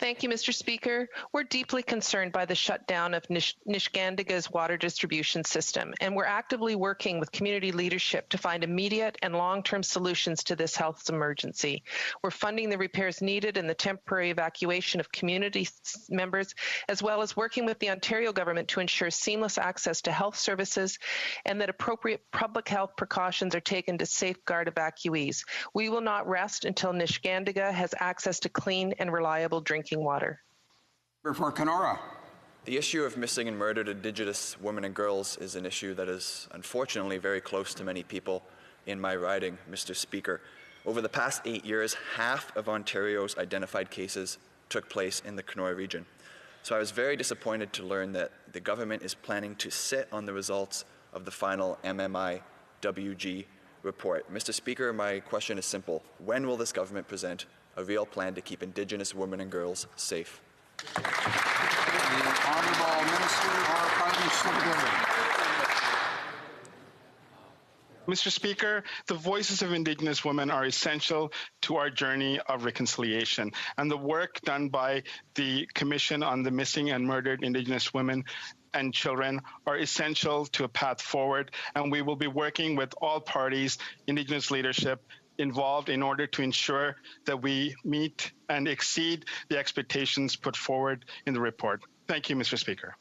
Thank you, Mr. Speaker. We're deeply concerned by the shutdown of Nishngandiga's water distribution system, and we're actively working with community leadership to find immediate and long-term solutions to this health emergency. We're funding the repairs needed and the temporary evacuation of community members, as well as working with the Ontario government to ensure seamless access to health services and that appropriate public health precautions are taken to safeguard evacuees. We will not rest until Nishngandiga has access to clean and reliable drinking water.
For Kenora.
The issue of missing and murdered Indigenous women and girls is an issue that is unfortunately very close to many people in my riding, Mr. Speaker. Over the past 8 years, half of Ontario's identified cases took place in the Kenora region. So I was very disappointed to learn that the government is planning to sit on the results of the final MMI-WG report. Mr. Speaker, my question is simple. When will this government present a real plan to keep Indigenous women and girls safe?
The Honourable Minister or Parliament Secretary.
Mr. Speaker, the voices of Indigenous women are essential to our journey of reconciliation, and the work done by the Commission on the Missing and Murdered Indigenous Women and Children are essential to a path forward, and we will be working with all parties, Indigenous leadership, involved in order to ensure that we meet and exceed the expectations put forward in the report. Thank you, Mr. Speaker.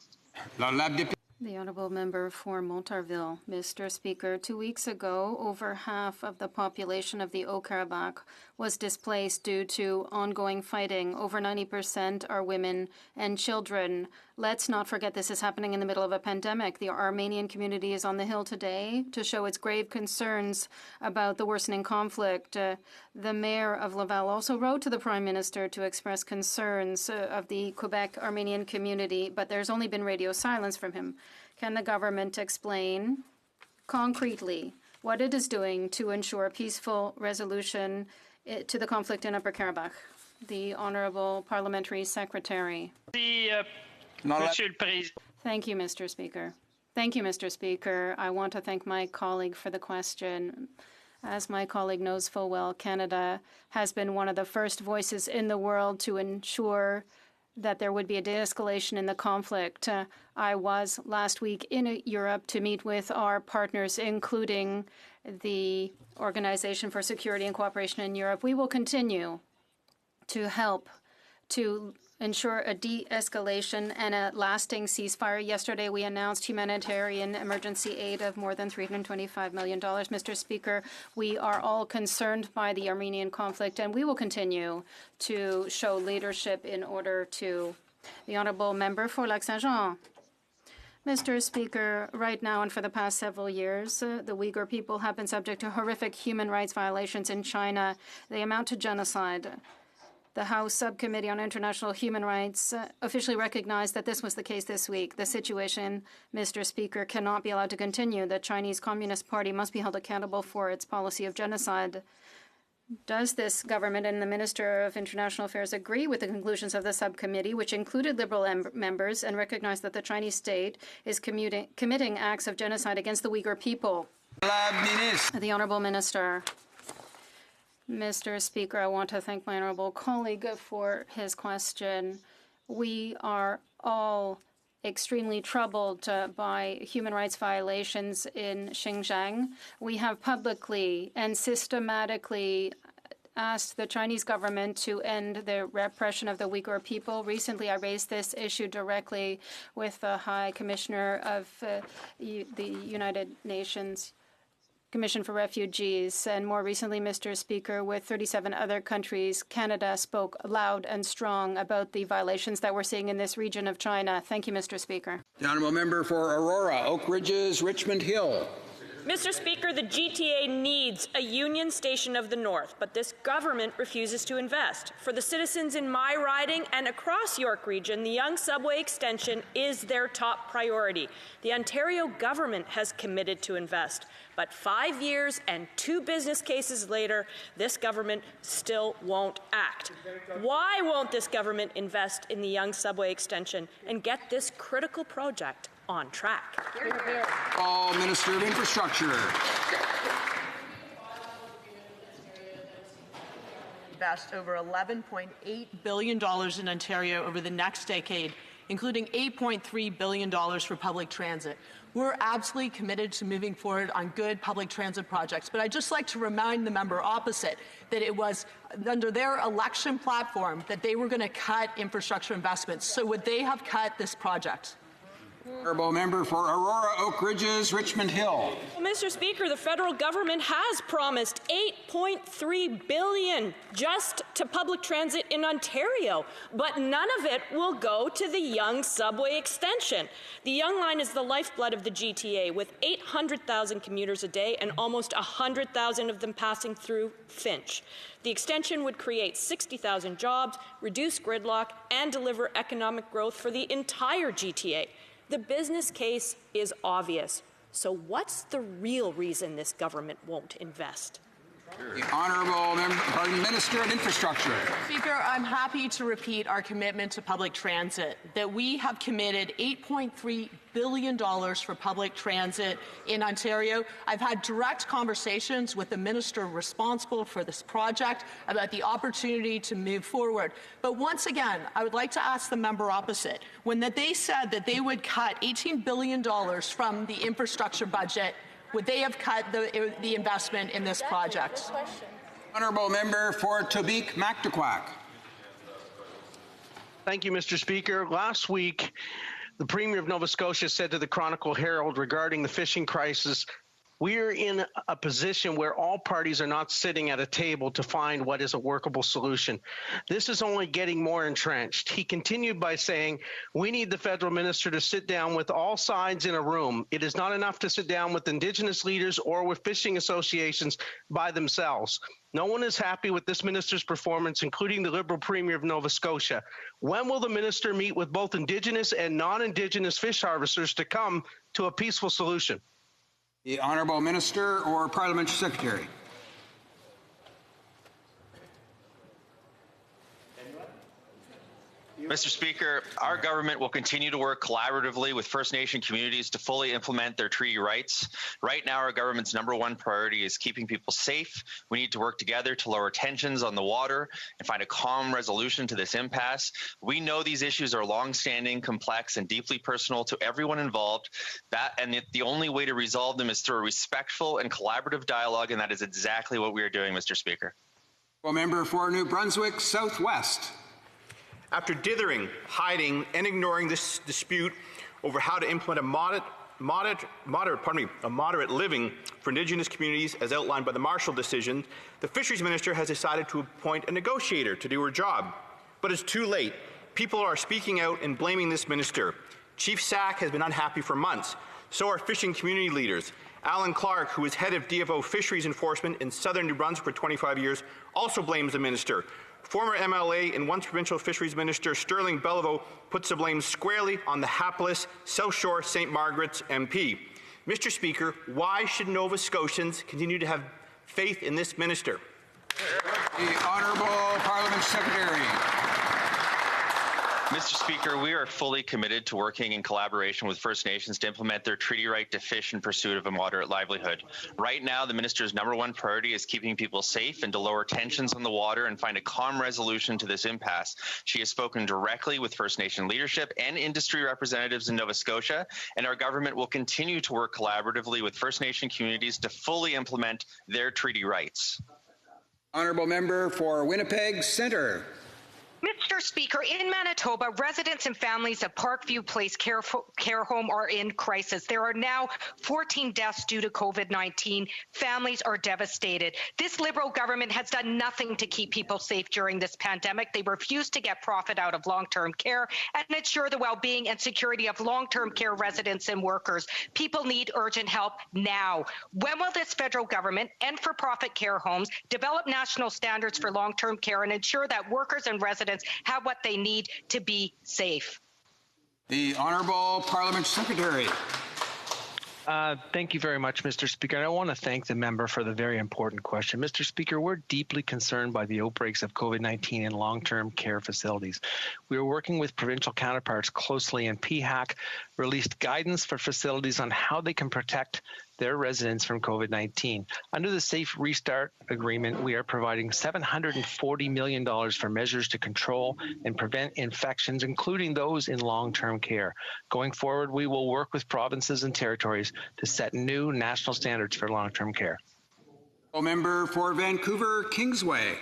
The Honourable Member for Montarville. Mr. Speaker, 2 weeks ago, over half of the population of the Haut-Karabakh was displaced due to ongoing fighting. Over 90% are women and children. Let's not forget this is happening in the middle of a pandemic. The Armenian community is on the Hill today to show its grave concerns about the worsening conflict. The mayor of Laval also wrote to the Prime Minister to express concerns of the Quebec Armenian community, but there's only been radio silence from him. Can the government explain concretely what it is doing to ensure a peaceful resolution to the conflict in Upper Karabakh? The Honourable Parliamentary Secretary. Thank you, Mr. Speaker. Thank you, Mr. Speaker. I want to thank my colleague for the question. As my colleague knows full well, Canada has been one of the first voices in the world to ensure that there would be a de-escalation in the conflict. I was last week in Europe to meet with our partners, including the Organization for Security and Cooperation in Europe. We will continue to help to ensure a de-escalation and a lasting ceasefire. Yesterday, we announced humanitarian emergency aid of more than $325 million. Mr. Speaker, we are all concerned by the Armenian conflict, and we will continue to show leadership in order to. The Honourable Member for Lac-Saint-Jean. Mr. Speaker, right now and for the past several years, the Uyghur people have been subject to horrific human rights violations in China. They amount to genocide. The House Subcommittee on International Human Rights officially recognized that this was the case this week. The situation, Mr. Speaker, cannot be allowed to continue. The Chinese Communist Party must be held accountable for its policy of genocide. Does this government and the Minister of International Affairs agree with the conclusions of the subcommittee, which included Liberal members, and recognize that the Chinese state is committing acts of genocide against the Uyghur people? The Honourable Minister. Mr. Speaker, I want to thank my honourable colleague for his question. We are all extremely troubled by human rights violations in Xinjiang. We have publicly and systematically asked the Chinese government to end the repression of the Uyghur people. Recently, I raised this issue directly with the High Commissioner of the United Nations Commission for Refugees, and more recently, Mr. Speaker, with 37 other countries, Canada spoke loud and strong about the violations that we're seeing in this region of China. Thank you, Mr. Speaker.
The Honourable Member for Aurora, Oak Ridges, Richmond Hill.
Mr. Speaker, the GTA needs a Union Station of the North, but this government refuses to invest. For the citizens in my riding and across York Region, the Yonge Subway extension is their top priority. The Ontario government has committed to invest, but 5 years and 2 business cases later, this government still won't act. Why won't this government invest in the Yonge Subway extension and get this critical project on track?
Minister of Infrastructure.
invest over $11.8 billion in Ontario over the next decade, including $8.3 billion for public transit. We're absolutely committed to moving forward on good public transit projects, but I'd just like to remind the member opposite that it was under their election platform that they were going to cut infrastructure investments. So would they have cut this project?
Honourable member for Aurora, Oak Ridges, Richmond Hill.
Well, Mr. Speaker, the federal government has promised $8.3 billion just to public transit in Ontario, but none of it will go to the Yonge subway extension. The Yonge line is the lifeblood of the GTA, with 800,000 commuters a day and almost 100,000 of them passing through Finch. The extension would create 60,000 jobs, reduce gridlock, and deliver economic growth for the entire GTA. The business case is obvious. So what's the real reason this government won't invest?
The Honourable Minister of Infrastructure.
Speaker, I'm happy to repeat our commitment to public transit, that we have committed $8.3 billion for public transit in Ontario. I've had direct conversations with the minister responsible for this project about the opportunity to move forward. But once again, I would like to ask the member opposite, when they said that they would cut $18 billion from the infrastructure budget, would they have cut the investment in this project?
Honourable member for Tobique-Mactaquac.
Thank you, Mr. Speaker. Last week, the Premier of Nova Scotia said to the Chronicle Herald regarding the fishing crisis, we're in a position where all parties are not sitting at a table to find what is a workable solution. This is only getting more entrenched. He continued by saying, we need the federal minister to sit down with all sides in a room. It is not enough to sit down with Indigenous leaders or with fishing associations by themselves. No one is happy with this minister's performance, including the Liberal Premier of Nova Scotia. When will the minister meet with both Indigenous and non-Indigenous fish harvesters to come to a peaceful solution?
The Honourable Minister or Parliamentary Secretary.
Mr. Speaker, our government will continue to work collaboratively with First Nation communities to fully implement their treaty rights. Right now, our government's #1 priority is keeping people safe. We need to work together to lower tensions on the water and find a calm resolution to this impasse. We know these issues are long-standing, complex, and deeply personal to everyone involved. The only way to resolve them is through a respectful and collaborative dialogue, and that is exactly what we are doing, Mr. Speaker.
Well, member for New Brunswick Southwest.
After dithering, hiding, and ignoring this dispute over how to implement a moderate living for Indigenous communities as outlined by the Marshall decision, the Fisheries Minister has decided to appoint a negotiator to do her job. But it's too late. People are speaking out and blaming this minister. Chief Sack has been unhappy for months. So are fishing community leaders. Alan Clark, who is head of DFO Fisheries Enforcement in southern New Brunswick for 25 years, also blames the minister. Former MLA and once provincial fisheries minister Sterling Beliveau puts the blame squarely on the hapless South Shore St. Margaret's MP. Mr. Speaker, why should Nova Scotians continue to have faith in this minister?
The Honourable Parliament Secretary.
Mr. Speaker, we are fully committed to working in collaboration with First Nations to implement their treaty right to fish in pursuit of a moderate livelihood. Right now, the minister's #1 priority is keeping people safe and to lower tensions on the water and find a calm resolution to this impasse. She has spoken directly with First Nation leadership and industry representatives in Nova Scotia, and our government will continue to work collaboratively with First Nation communities to fully implement their treaty rights.
Honourable member for Winnipeg Centre.
Mr. Speaker, in Manitoba, residents and families of Parkview Place Care Home are in crisis. There are now 14 deaths due to COVID-19. Families are devastated. This Liberal government has done nothing to keep people safe during this pandemic. They refuse to get profit out of long-term care and ensure the well-being and security of long-term care residents and workers. People need urgent help now. When will this federal government and for-profit care homes develop national standards for long-term care and ensure that workers and residents have what they need to be safe?
The Honourable Parliament Secretary.
Thank you very much, Mr. Speaker. And I want to thank the member for the very important question. Mr. Speaker, we're deeply concerned by the outbreaks of COVID-19 in long-term care facilities. We are working with provincial counterparts closely, and PHAC released guidance for facilities on how they can protect
their residents from COVID-19. Under the Safe Restart Agreement, we are providing $740 million for measures to control and prevent infections, including those in long-term care. Going forward, we will work with provinces and territories to set new national standards for long-term care.
Member for Vancouver Kingsway.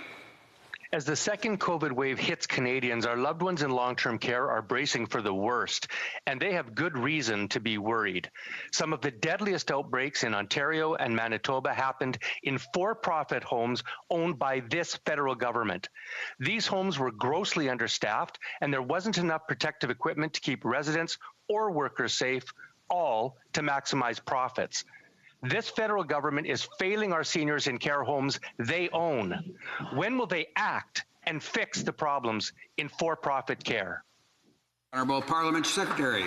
As the second COVID wave hits Canadians, our loved ones in long-term care are bracing for the worst, and they have good reason to be worried. Some of the deadliest outbreaks in Ontario and Manitoba happened in for-profit homes owned by this federal government. These homes were grossly understaffed, and there wasn't enough protective equipment to keep residents or workers safe, all to maximize profits. This federal government is failing our seniors in care homes they own. When will they act and fix the problems in for-profit care?
Honourable Parliament Secretary.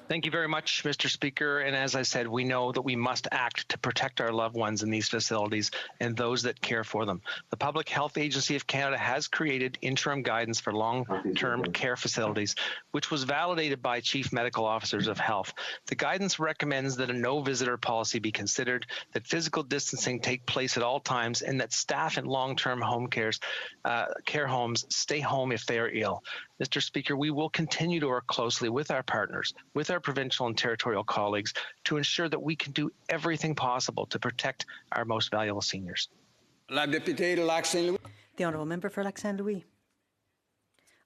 Thank you very much, Mr. Speaker. And as I said, we know that we must act to protect our loved ones in these facilities and those that care for them. The Public Health Agency of Canada has created interim guidance for long-term care facilities, which was validated by chief medical officers of health. The guidance recommends that a no-visitor policy be considered, that physical distancing take place at all times, and that staff in long-term home care homes stay home if they are ill. Mr. Speaker, we will continue to work closely with our partners, with our provincial and territorial colleagues, to ensure that we can do everything possible to protect our most valuable seniors.
The Honourable Member for Lac Saint Louis.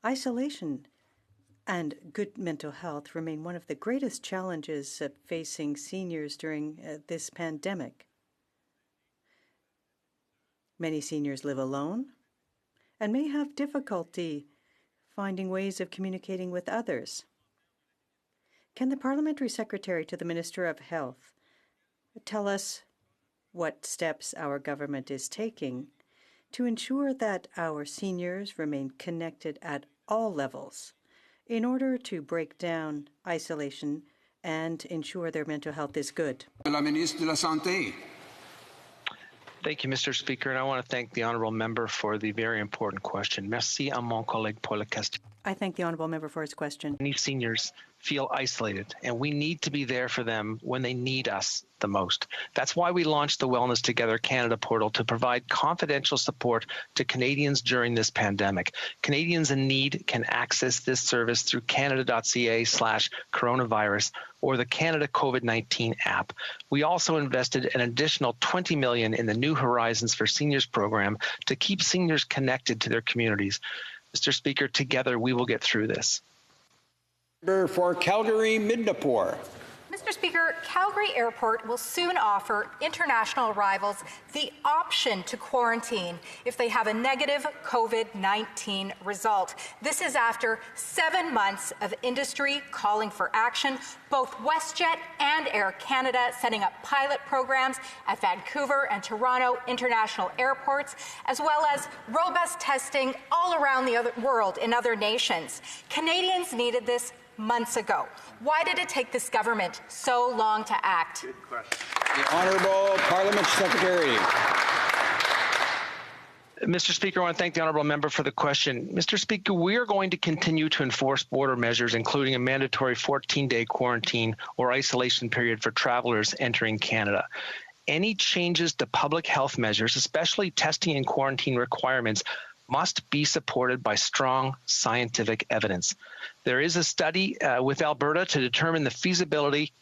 Isolation and good mental health remain one of the greatest challenges facing seniors during this pandemic. Many seniors live alone and may have difficulty finding ways of communicating with others. Can the Parliamentary Secretary to the Minister of Health tell us what steps our government is taking to ensure that our seniors remain connected at all levels in order to break down isolation and ensure their mental health is good?
La Ministre de la Santé.
Thank you, Mr. Speaker, and I want to thank the honourable member for the very important question. Merci à mon collègue pour la question.
I thank the honourable member for his question.
Many seniors feel isolated, and we need to be there for them when they need us the most. That's why we launched the Wellness Together Canada portal to provide confidential support to Canadians during this pandemic. Canadians in need can access this service through canada.ca/coronavirus or the Canada COVID-19 app. We also invested an additional $20 million in the New Horizons for Seniors program to keep seniors connected to their communities. Mr. Speaker, together we will get through this.
For Calgary Midnapore.
Mr. Speaker, Calgary Airport will soon offer international arrivals the option to quarantine if they have a negative COVID-19 result. This is after 7 months of industry calling for action, both WestJet and Air Canada setting up pilot programs at Vancouver and Toronto international airports, as well as robust testing all around the world in other nations. Canadians needed this months ago. Why did it take this government so long to act?
Good question. The Honourable Parliament Secretary.
Mr. Speaker, I want to thank the honourable member for the question. Mr. Speaker, we are going to continue to enforce border measures, including a mandatory 14-day quarantine or isolation period for travelers entering Canada. Any changes to public health measures, especially testing and quarantine requirements, must be supported by strong scientific evidence. There is a study with Alberta to determine the feasibility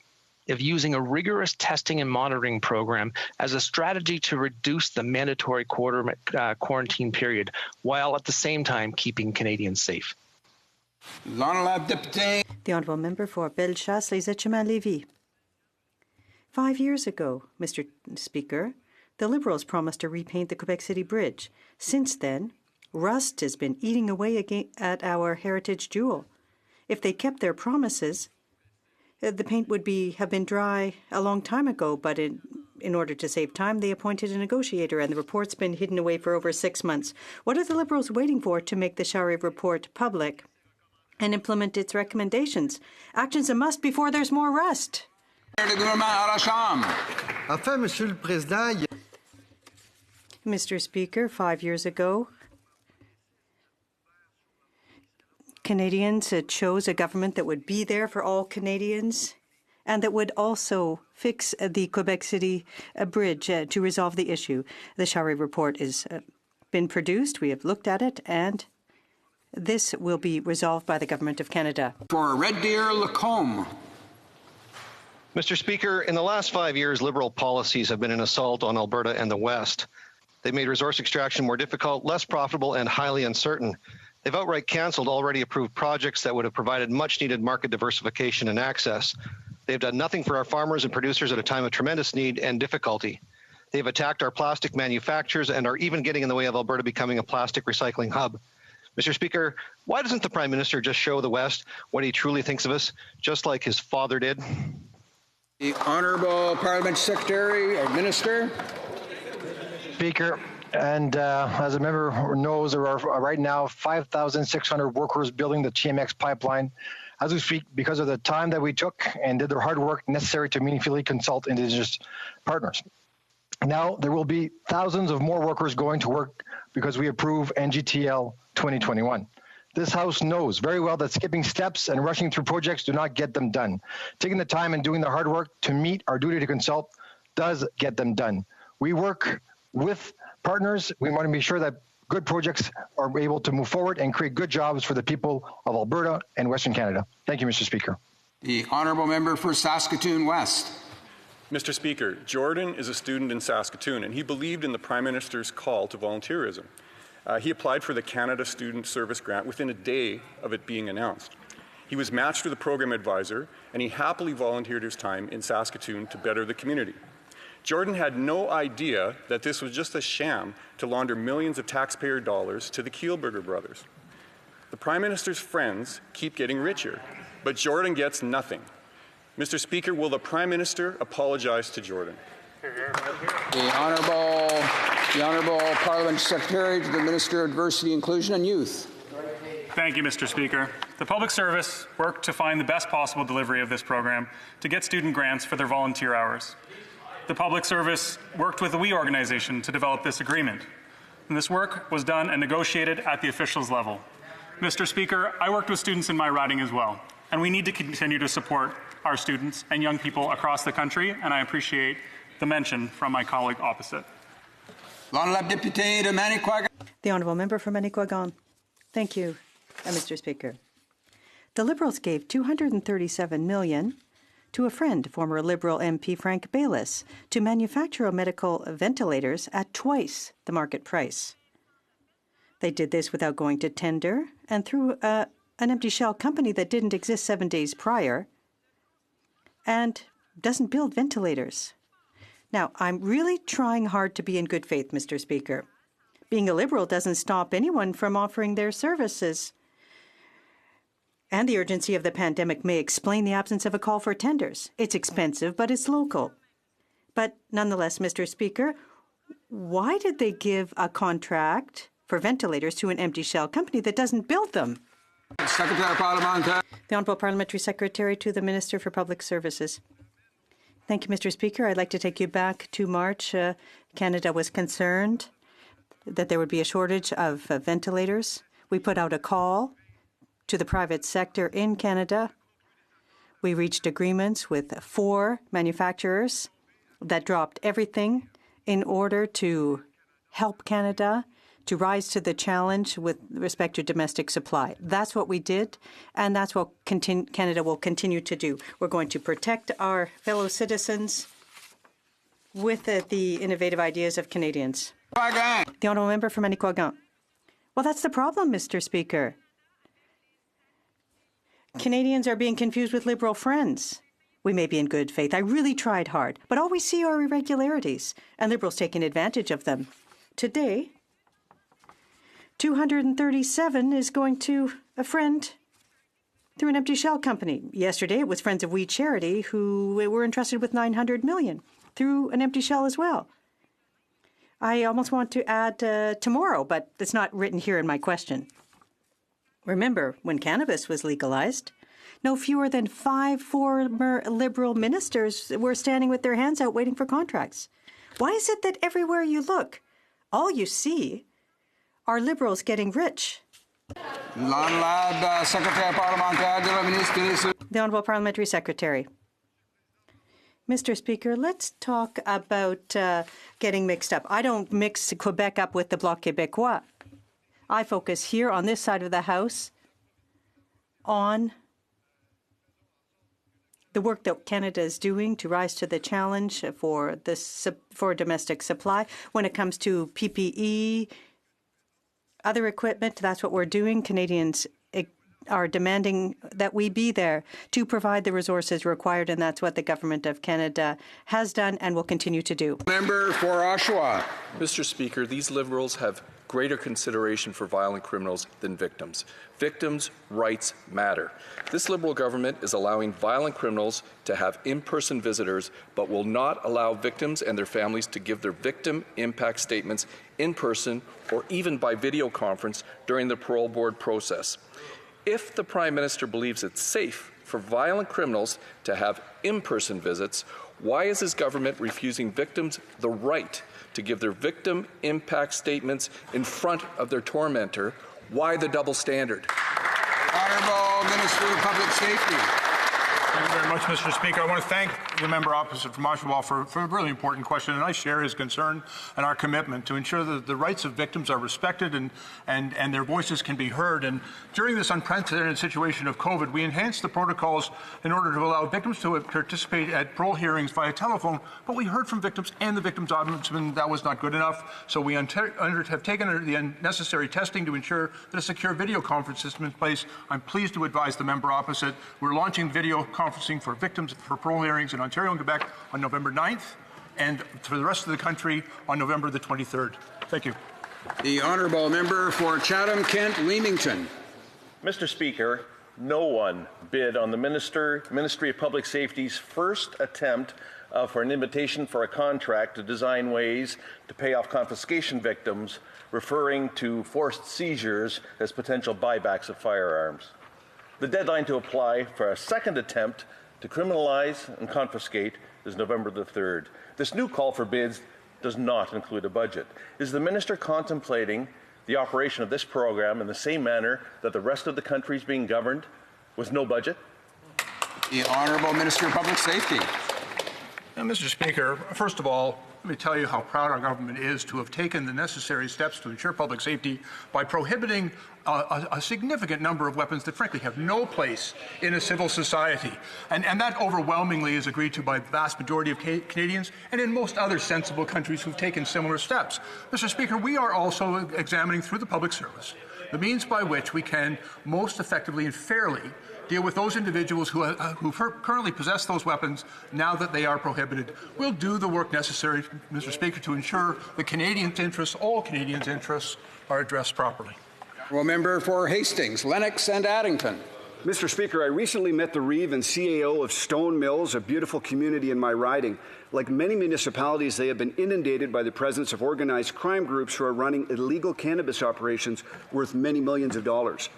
of using a rigorous testing and monitoring program as a strategy to reduce the mandatory quarantine period, while at the same time keeping Canadians safe.
The Honourable Member for Bellechasse, Les Etchemins-Lévis. 5 years ago, Mr. Speaker, the Liberals promised to repaint the Quebec City Bridge. Since then, rust has been eating away at our heritage jewel. If they kept their promises, the paint would have been dry a long time ago, but in order to save time, they appointed a negotiator, and the report's been hidden away for over 6 months. What are the Liberals waiting for to make the Charest report public and implement its recommendations? Action's a must before there's more rust. Mr. Speaker, 5 years ago, Canadians chose a government that would be there for all Canadians and that would also fix the Quebec City bridge to resolve the issue. The Shari report has been produced. We have looked at it, and this will be resolved by the Government of Canada.
For Red Deer, Lacombe.
Mr. Speaker, in the last 5 years, Liberal policies have been an assault on Alberta and the West. They've made resource extraction more difficult, less profitable, and highly uncertain. They've outright cancelled already approved projects that would have provided much-needed market diversification and access. They've done nothing for our farmers and producers at a time of tremendous need and difficulty. They've attacked our plastic manufacturers and are even getting in the way of Alberta becoming a plastic recycling hub. Mr. Speaker, why doesn't the Prime Minister just show the West what he truly thinks of us, just like his father did?
The Honourable Parliament Secretary or Minister.
Speaker, and as a member knows, there are right now 5,600 workers building the TMX pipeline as we speak because of the time that we took and did the hard work necessary to meaningfully consult Indigenous partners. Now there will be thousands of more workers going to work because we approve NGTL 2021. This House knows very well that skipping steps and rushing through projects do not get them done. Taking the time and doing the hard work to meet our duty to consult does get them done. We work with partners. We want to be sure that good projects are able to move forward and create good jobs for the people of Alberta and Western Canada. Thank you, Mr. Speaker.
The Honourable Member for Saskatoon West.
Mr. Speaker, Jordan is a student in Saskatoon, and he believed in the Prime Minister's call to volunteerism. He applied for the Canada Student Service Grant within a day of it being announced. He was matched with a program advisor, and he happily volunteered his time in Saskatoon to better the community. Jordan had no idea that this was just a sham to launder millions of taxpayer dollars to the Kielburger brothers. The Prime Minister's friends keep getting richer, but Jordan gets nothing. Mr. Speaker, will the Prime Minister apologize to Jordan?
The Honourable Parliament Secretary to the Minister of Diversity, Inclusion and Youth.
Thank you, Mr. Speaker. The Public Service worked to find the best possible delivery of this program to get student grants for their volunteer hours. The Public Service worked with the WE organization to develop this agreement. And this work was done and negotiated at the officials level. Mr. Speaker, I worked with students in my riding as well, and we need to continue to support our students and young people across the country, and I appreciate the mention from my colleague opposite.
The Honourable Member for Manicouagan. Thank you, Mr. Speaker. The Liberals gave $237 million to a friend, former Liberal MP Frank Baylis, to manufacture medical ventilators at twice the market price. They did this without going to tender and through an empty shell company that didn't exist 7 days prior and doesn't build ventilators. Now, I'm really trying hard to be in good faith, Mr. Speaker. Being a Liberal doesn't stop anyone from offering their services. And the urgency of the pandemic may explain the absence of a call for tenders. It's expensive, but it's local. But nonetheless, Mr. Speaker, why did they give a contract for ventilators to an empty shell company that doesn't build them?
Secretary Parliamentary.
The Honourable Parliamentary Secretary to the Minister for Public Services. Thank you, Mr. Speaker. I'd like to take you back to March. Canada was concerned that there would be a shortage of ventilators. We put out a call to the private sector in Canada. We reached agreements with 4 manufacturers that dropped everything in order to help Canada to rise to the challenge with respect to domestic supply. That's what we did, and that's what Canada will continue to do. We're going to protect our fellow citizens with the innovative ideas of Canadians. The Honourable Member for Manicouagan. Well, that's the problem, Mr. Speaker. Canadians are being confused with Liberal friends. We may be in good faith. I really tried hard, but all we see are irregularities, and Liberals taking advantage of them. Today, 237 is going to a friend through an empty shell company. Yesterday, it was Friends of We Charity who were entrusted with $900 million through an empty shell as well. I almost want to add tomorrow, but it's not written here in my question. Remember, when cannabis was legalized, no fewer than 5 former Liberal ministers were standing with their hands out waiting for contracts. Why is it that everywhere you look, all you see are Liberals getting rich?
The Honourable Parliamentary
Secretary. The Honourable Parliamentary Secretary. Mr. Speaker, let's talk about getting mixed up. I don't mix Quebec up with the Bloc Québécois. I focus here on this side of the House on the work that Canada is doing to rise to the challenge for domestic supply. When it comes to PPE, other equipment, that's what we're doing. Canadians are demanding that we be there to provide the resources required, and that's what the Government of Canada has done and will continue to do.
Member for Oshawa.
Mr. Speaker, these Liberals have greater consideration for violent criminals than victims. Victims' rights matter. This Liberal government is allowing violent criminals to have in-person visitors, but will not allow victims and their families to give their victim impact statements in person or even by video conference during the parole board process. If the Prime Minister believes it's safe for violent criminals to have in-person visits, why is his government refusing victims the right to give their victim impact statements in front of their tormentor? Why the double standard?
Honourable Minister of Public Safety.
Thank you very much, Mr. Speaker. I want to thank the member opposite from Oshawa for a really important question, and I share his concern and our commitment to ensure that the rights of victims are respected and their voices can be heard. And during this unprecedented situation of COVID, we enhanced the protocols in order to allow victims to participate at parole hearings via telephone, but we heard from victims and the victims' ombudsman that was not good enough, so we have taken the necessary testing to ensure that a secure video conference system is in place. I'm pleased to advise the member opposite we're launching video conferencing for victims for parole hearings in Ontario and Quebec on November 9th, and for the rest of the country on November the 23rd. Thank you.
The honourable member for Chatham-Kent Leamington.
Mr. Speaker, no one bid on the Ministry of Public Safety's first attempt for an invitation for a contract to design ways to pay off confiscation victims, referring to forced seizures as potential buybacks of firearms. The deadline to apply for a second attempt to criminalize and confiscate is November the 3rd. This new call for bids does not include a budget. Is the minister contemplating the operation of this program in the same manner that the rest of the country is being governed, with no budget?
The Honourable Minister of Public Safety.
Mr. Speaker, first of all, let me tell you how proud our government is to have taken the necessary steps to ensure public safety by prohibiting a significant number of weapons that frankly have no place in a civil society. And that overwhelmingly is agreed to by the vast majority of Canadians and in most other sensible countries who've taken similar steps. Mr. Speaker, we are also examining through the public service the means by which we can most effectively and fairly deal with those individuals who currently possess those weapons now that they are prohibited. We'll do the work necessary, Mr. Speaker, to ensure the Canadians' interests, all Canadians' interests, are addressed properly.
Well, member for Hastings, Lennox and Addington.
Mr. Speaker, I recently met the Reeve and CAO of Stone Mills, a beautiful community in my riding. Like many municipalities, they have been inundated by the presence of organized crime groups who are running illegal cannabis operations worth many millions of dollars.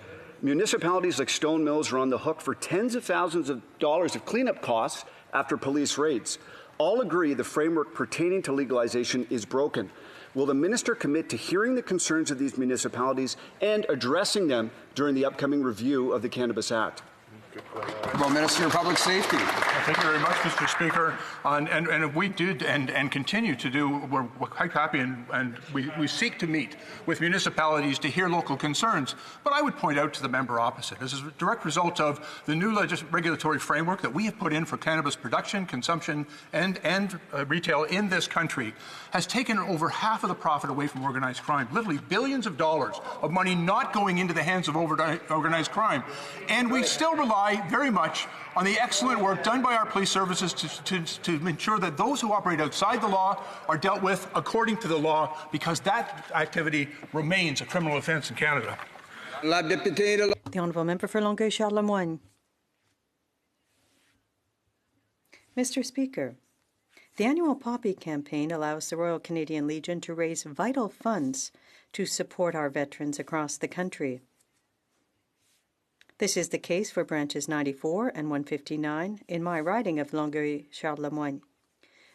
Municipalities like Stone Mills are on the hook for tens of thousands of dollars of cleanup costs after police raids. All agree the framework pertaining to legalization is broken. Will the minister commit to hearing the concerns of these municipalities and addressing them during the upcoming review of the Cannabis Act?
Well, Minister of Public Safety.
Thank you very much, Mr. Speaker. And we did and continue to do, we're quite happy and we seek to meet with municipalities to hear local concerns. But I would point out to the member opposite, as a direct result of the new regulatory framework that we have put in for cannabis production, consumption, and retail in this country, has taken over half of the profit away from organized crime, literally billions of dollars of money not going into the hands of organized crime. And we still rely very much on the excellent work done by our police services to ensure that those who operate outside the law are dealt with according to the law, because that activity remains a criminal offence in Canada.
The Honourable Member for Longueuil-Charlemagne. Mr. Speaker, the annual Poppy campaign allows the Royal Canadian Legion to raise vital funds to support our veterans across the country. This is the case for branches 94 and 159 in my riding of Longueuil-Charlemagne.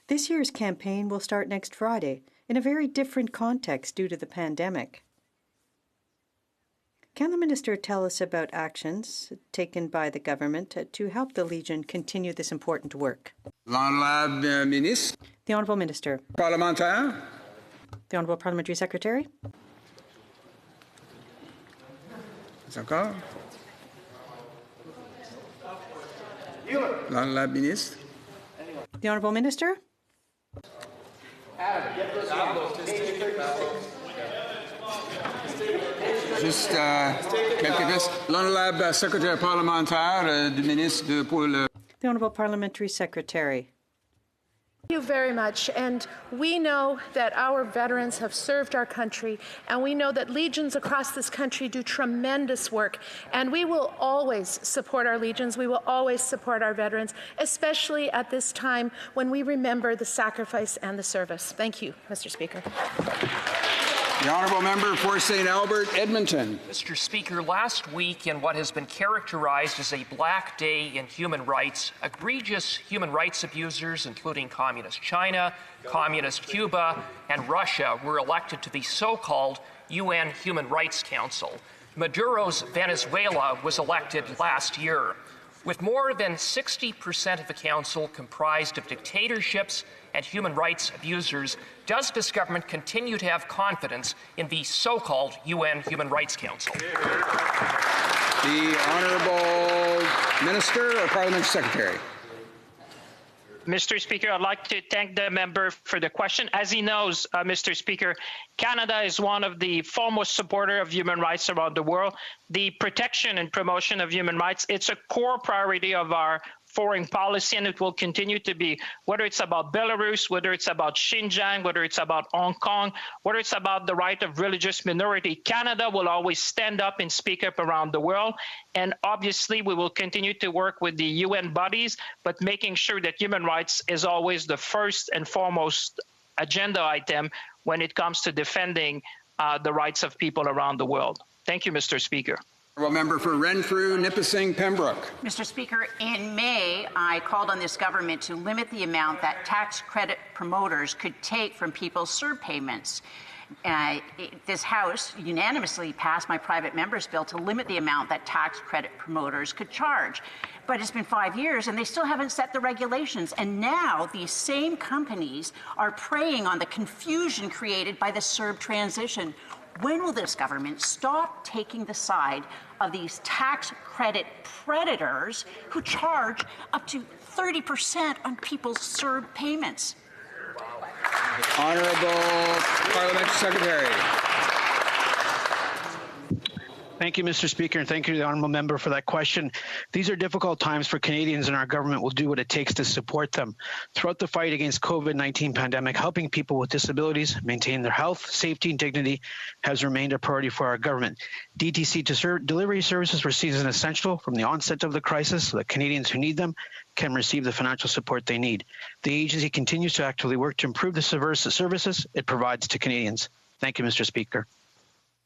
This year's campaign will start next Friday in a very different context due to the pandemic. Can the minister tell us about actions taken by the government to help the Legion continue this important work?
L'Honorable Ministre.
The Honourable Minister.
Parlementaire.
The Honourable Parliamentary Secretary.
Encore. L'Honorable Ministre.
The Honourable Minister.
Juste quelques questions. L'Honorable Secrétaire parlementaire du ministre pour le...
The Honourable Parliamentary Secretary.
Thank you very much. And we know that our veterans have served our country, and we know that legions across this country do tremendous work. And we will always support our legions. We will always support our veterans, especially at this time when we remember the sacrifice and the service. Thank you, Mr. Speaker.
The Honourable Member for St. Albert, Edmonton.
Mr. Speaker, last week in what has been characterized as a black day in human rights, egregious human rights abusers, including Communist China, Communist Cuba, and Russia, were elected to the so-called UN Human Rights Council. Maduro's Venezuela was elected last year. With more than 60% of the council comprised of dictatorships and human rights abusers, does this government continue to have confidence in the so-called UN Human Rights Council?
The Honourable Minister or Parliament Secretary.
Mr. Speaker, I'd like to thank the member for the question. As he knows, Mr. Speaker, Canada is one of the foremost supporters of human rights around the world. The protection and promotion of human rights, it's a core priority of our foreign policy, and it will continue to be, whether it's about Belarus, whether it's about Xinjiang, whether it's about Hong Kong, whether it's about the right of religious minority. Canada will always stand up and speak up around the world. And obviously, we will continue to work with the UN bodies, but making sure that human rights is always the first and foremost agenda item when it comes to defending the rights of people around the world. Thank you, Mr. Speaker.
Member for Renfrew, Nipissing, Pembroke.
Mr. Speaker, in May, I called on this government to limit the amount that tax credit promoters could take from people's CERB payments. This House unanimously passed my private member's bill to limit the amount that tax credit promoters could charge. But it's been 5 years and they still haven't set the regulations. And now these same companies are preying on the confusion created by the CERB transition. When will this government stop taking the side of these tax credit predators who charge up to 30% on people's CERB payments?
Honourable Parliamentary Secretary.
Thank you, Mr. Speaker, and thank you to the honourable member for that question. These are difficult times for Canadians, and our government will do what it takes to support them. Throughout the fight against COVID-19 pandemic, helping people with disabilities maintain their health, safety, and dignity has remained a priority for our government. DTC delivery services were seen as an essential from the onset of the crisis so that Canadians who need them can receive the financial support they need. The agency continues to actively work to improve the services it provides to Canadians. Thank you, Mr. Speaker.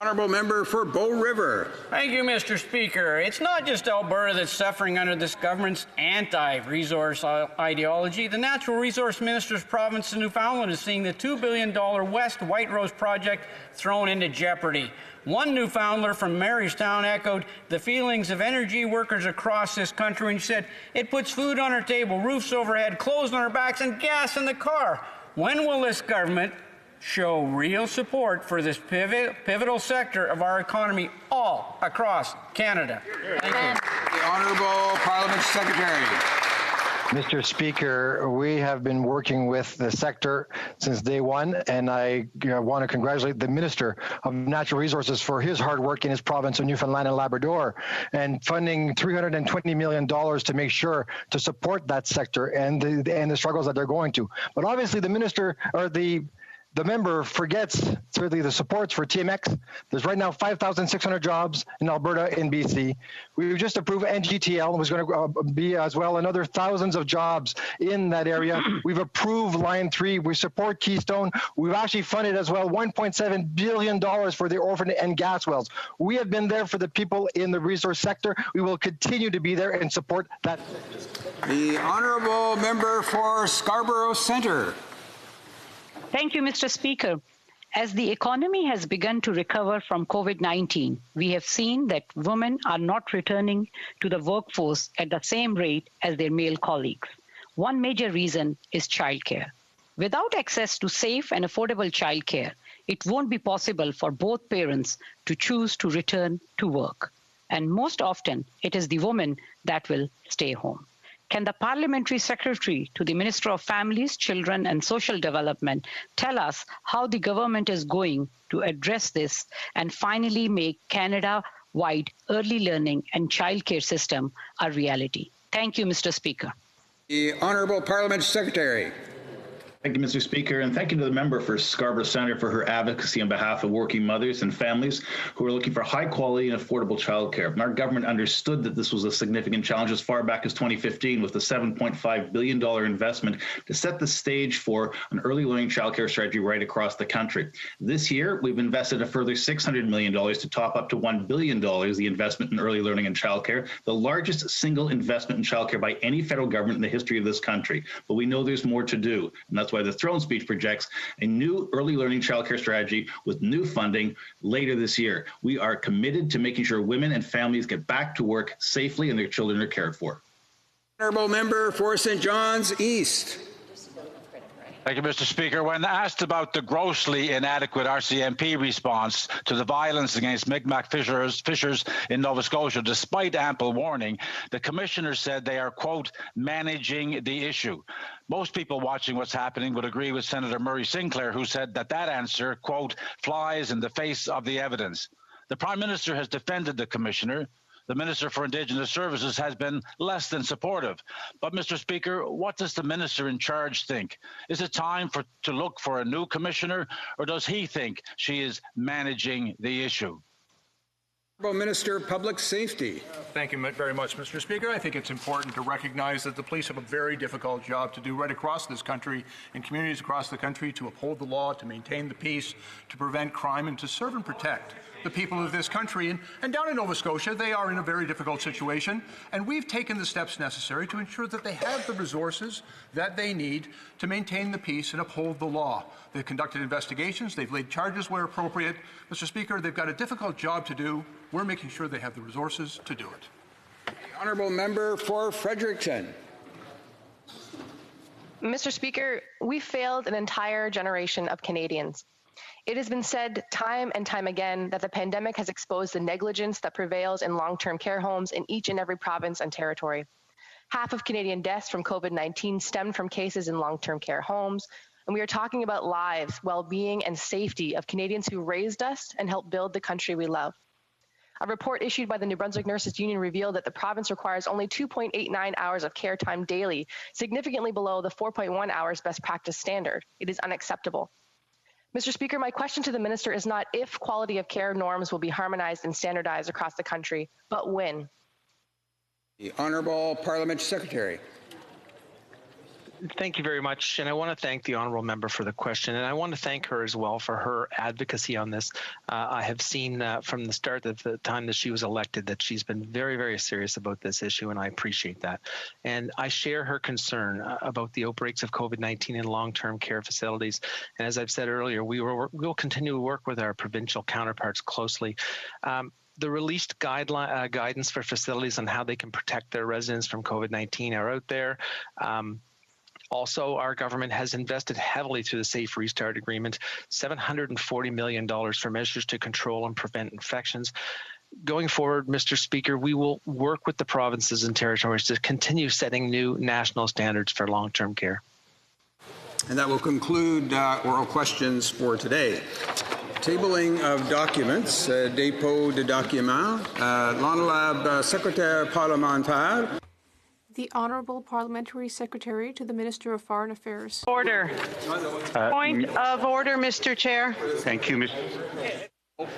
Honourable Member for Bow River.
Thank you, Mr. Speaker. It's not just Alberta that's suffering under this government's anti-resource ideology. The Natural Resource Minister's province of Newfoundland is seeing the $2 billion West White Rose project thrown into jeopardy. One Newfoundlander from Marystown echoed the feelings of energy workers across this country when she said, "It puts food on our table, roofs overhead, clothes on our backs, and gas in the car." When will this government show real support for this pivotal sector of our economy all across Canada? Thank you.
The Honourable Parliament Secretary.
Mr. Speaker, we have been working with the sector since day one, and I want to congratulate the Minister of Natural Resources for his hard work in his province of Newfoundland and Labrador, and funding $320 million to make sure to support that sector and the struggles that they're going to. But obviously, the Minister or the member forgets certainly the supports for TMX. There's right now 5,600 jobs in Alberta and BC. We've just approved NGTL, was going to be as well another thousands of jobs in that area. We've approved Line 3. We support Keystone. We've actually funded as well $1.7 billion for the orphan and gas wells. We have been there for the people in the resource sector. We will continue to be there and support that.
The Honourable Member for Scarborough Centre.
Thank you, Mr. Speaker. As the economy has begun to recover from COVID-19, we have seen that women are not returning to the workforce at the same rate as their male colleagues. One major reason is childcare. Without access to safe and affordable childcare, it won't be possible for both parents to choose to return to work. And most often, it is the woman that will stay home. Can the Parliamentary Secretary to the Minister of Families, Children and Social Development tell us how the government is going to address this and finally make Canada-wide early learning and childcare system a reality? Thank you, Mr. Speaker.
The Honourable Parliament Secretary.
Thank you, Mr. Speaker, and thank you to the member for Scarborough Centre for her advocacy on behalf of working mothers and families who are looking for high quality and affordable childcare. Our government understood that this was a significant challenge as far back as 2015 with the $7.5 billion investment to set the stage for an early learning childcare strategy right across the country. This year, we've invested a further $600 million to top up to $1 billion the investment in early learning and childcare, the largest single investment in childcare by any federal government in the history of this country. But we know there's more to do, and that's why the throne speech projects a new early learning childcare strategy with new funding later this year. We are committed to making sure women and families get back to work safely and their children are cared for.
Honourable Member for St. John's East.
Thank you, Mr. Speaker. When asked about the grossly inadequate RCMP response to the violence against Mi'kmaq fishers in Nova Scotia, despite ample warning, the Commissioner said they are, quote, managing the issue. Most people watching what's happening would agree with Senator Murray Sinclair, who said that answer, quote, flies in the face of the evidence. The Prime Minister has defended the Commissioner. The Minister for Indigenous Services has been less than supportive. But, Mr. Speaker, what does the Minister in charge think? Is it time to look for a new Commissioner, or does he think she is managing the issue?
Minister of Public Safety.
Thank you very much, Mr. Speaker. I think it's important to recognize that the police have a very difficult job to do right across this country, in communities across the country, to uphold the law, to maintain the peace, to prevent crime, and to serve and protect the people of this country. And down in Nova Scotia, they are in a very difficult situation, and we've taken the steps necessary to ensure that they have the resources that they need to maintain the peace and uphold the law. They've conducted investigations, they've laid charges where appropriate. Mr. Speaker, they've got a difficult job to do. We're making sure they have the resources to do it.
The Honourable Member for Fredericton.
Mr. Speaker, we failed an entire generation of Canadians. It has been said time and time again that the pandemic has exposed the negligence that prevails in long-term care homes in each and every province and territory. Half of Canadian deaths from COVID-19 stemmed from cases in long-term care homes, and we are talking about lives, well-being, and safety of Canadians who raised us and helped build the country we love. A report issued by the New Brunswick Nurses Union revealed that the province requires only 2.89 hours of care time daily, significantly below the 4.1 hours best practice standard. It is unacceptable. Mr. Speaker, my question to the Minister is not if quality of care norms will be harmonized and standardized across the country, but when.
The Honourable Parliament Secretary.
Thank you very much, and I want to thank the honourable member for the question, and I want to thank her as well for her advocacy on this. I have seen from the start of the time that she was elected that she's been very, very serious about this issue, and I appreciate that. And I share her concern about the outbreaks of COVID-19 in long-term care facilities. And as I've said earlier, we'll continue to work with our provincial counterparts closely. The released guidance for facilities on how they can protect their residents from COVID-19 are out there. Also, our government has invested heavily through the Safe Restart Agreement, $740 million for measures to control and prevent infections. Going forward, Mr. Speaker, we will work with the provinces and territories to continue setting new national standards for long-term care.
And that will conclude oral questions for today. Tabling of documents, dépôt de documents, l'honorable secrétaire parlementaire.
The Honourable Parliamentary Secretary to the Minister of Foreign Affairs.
Order. Point of order, Mr. Chair.
Thank you, Ms.
Point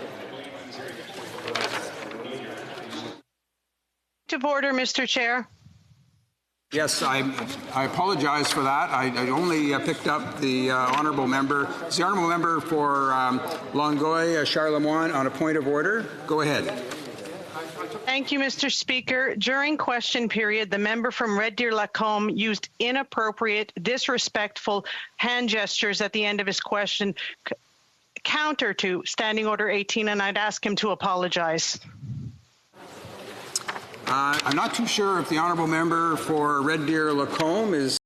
of order, Mr. Chair.
Yes, I apologize for that. I only picked up the honourable member. It's the honourable member for Longueuil, Charlemagne, on a point of order. Go ahead.
Thank you, Mr. Speaker. During question period, the member from Red Deer Lacombe used inappropriate, disrespectful hand gestures at the end of his question, counter to Standing Order 18, and I'd ask him to apologize.
I'm not too sure if the honourable member for Red Deer Lacombe is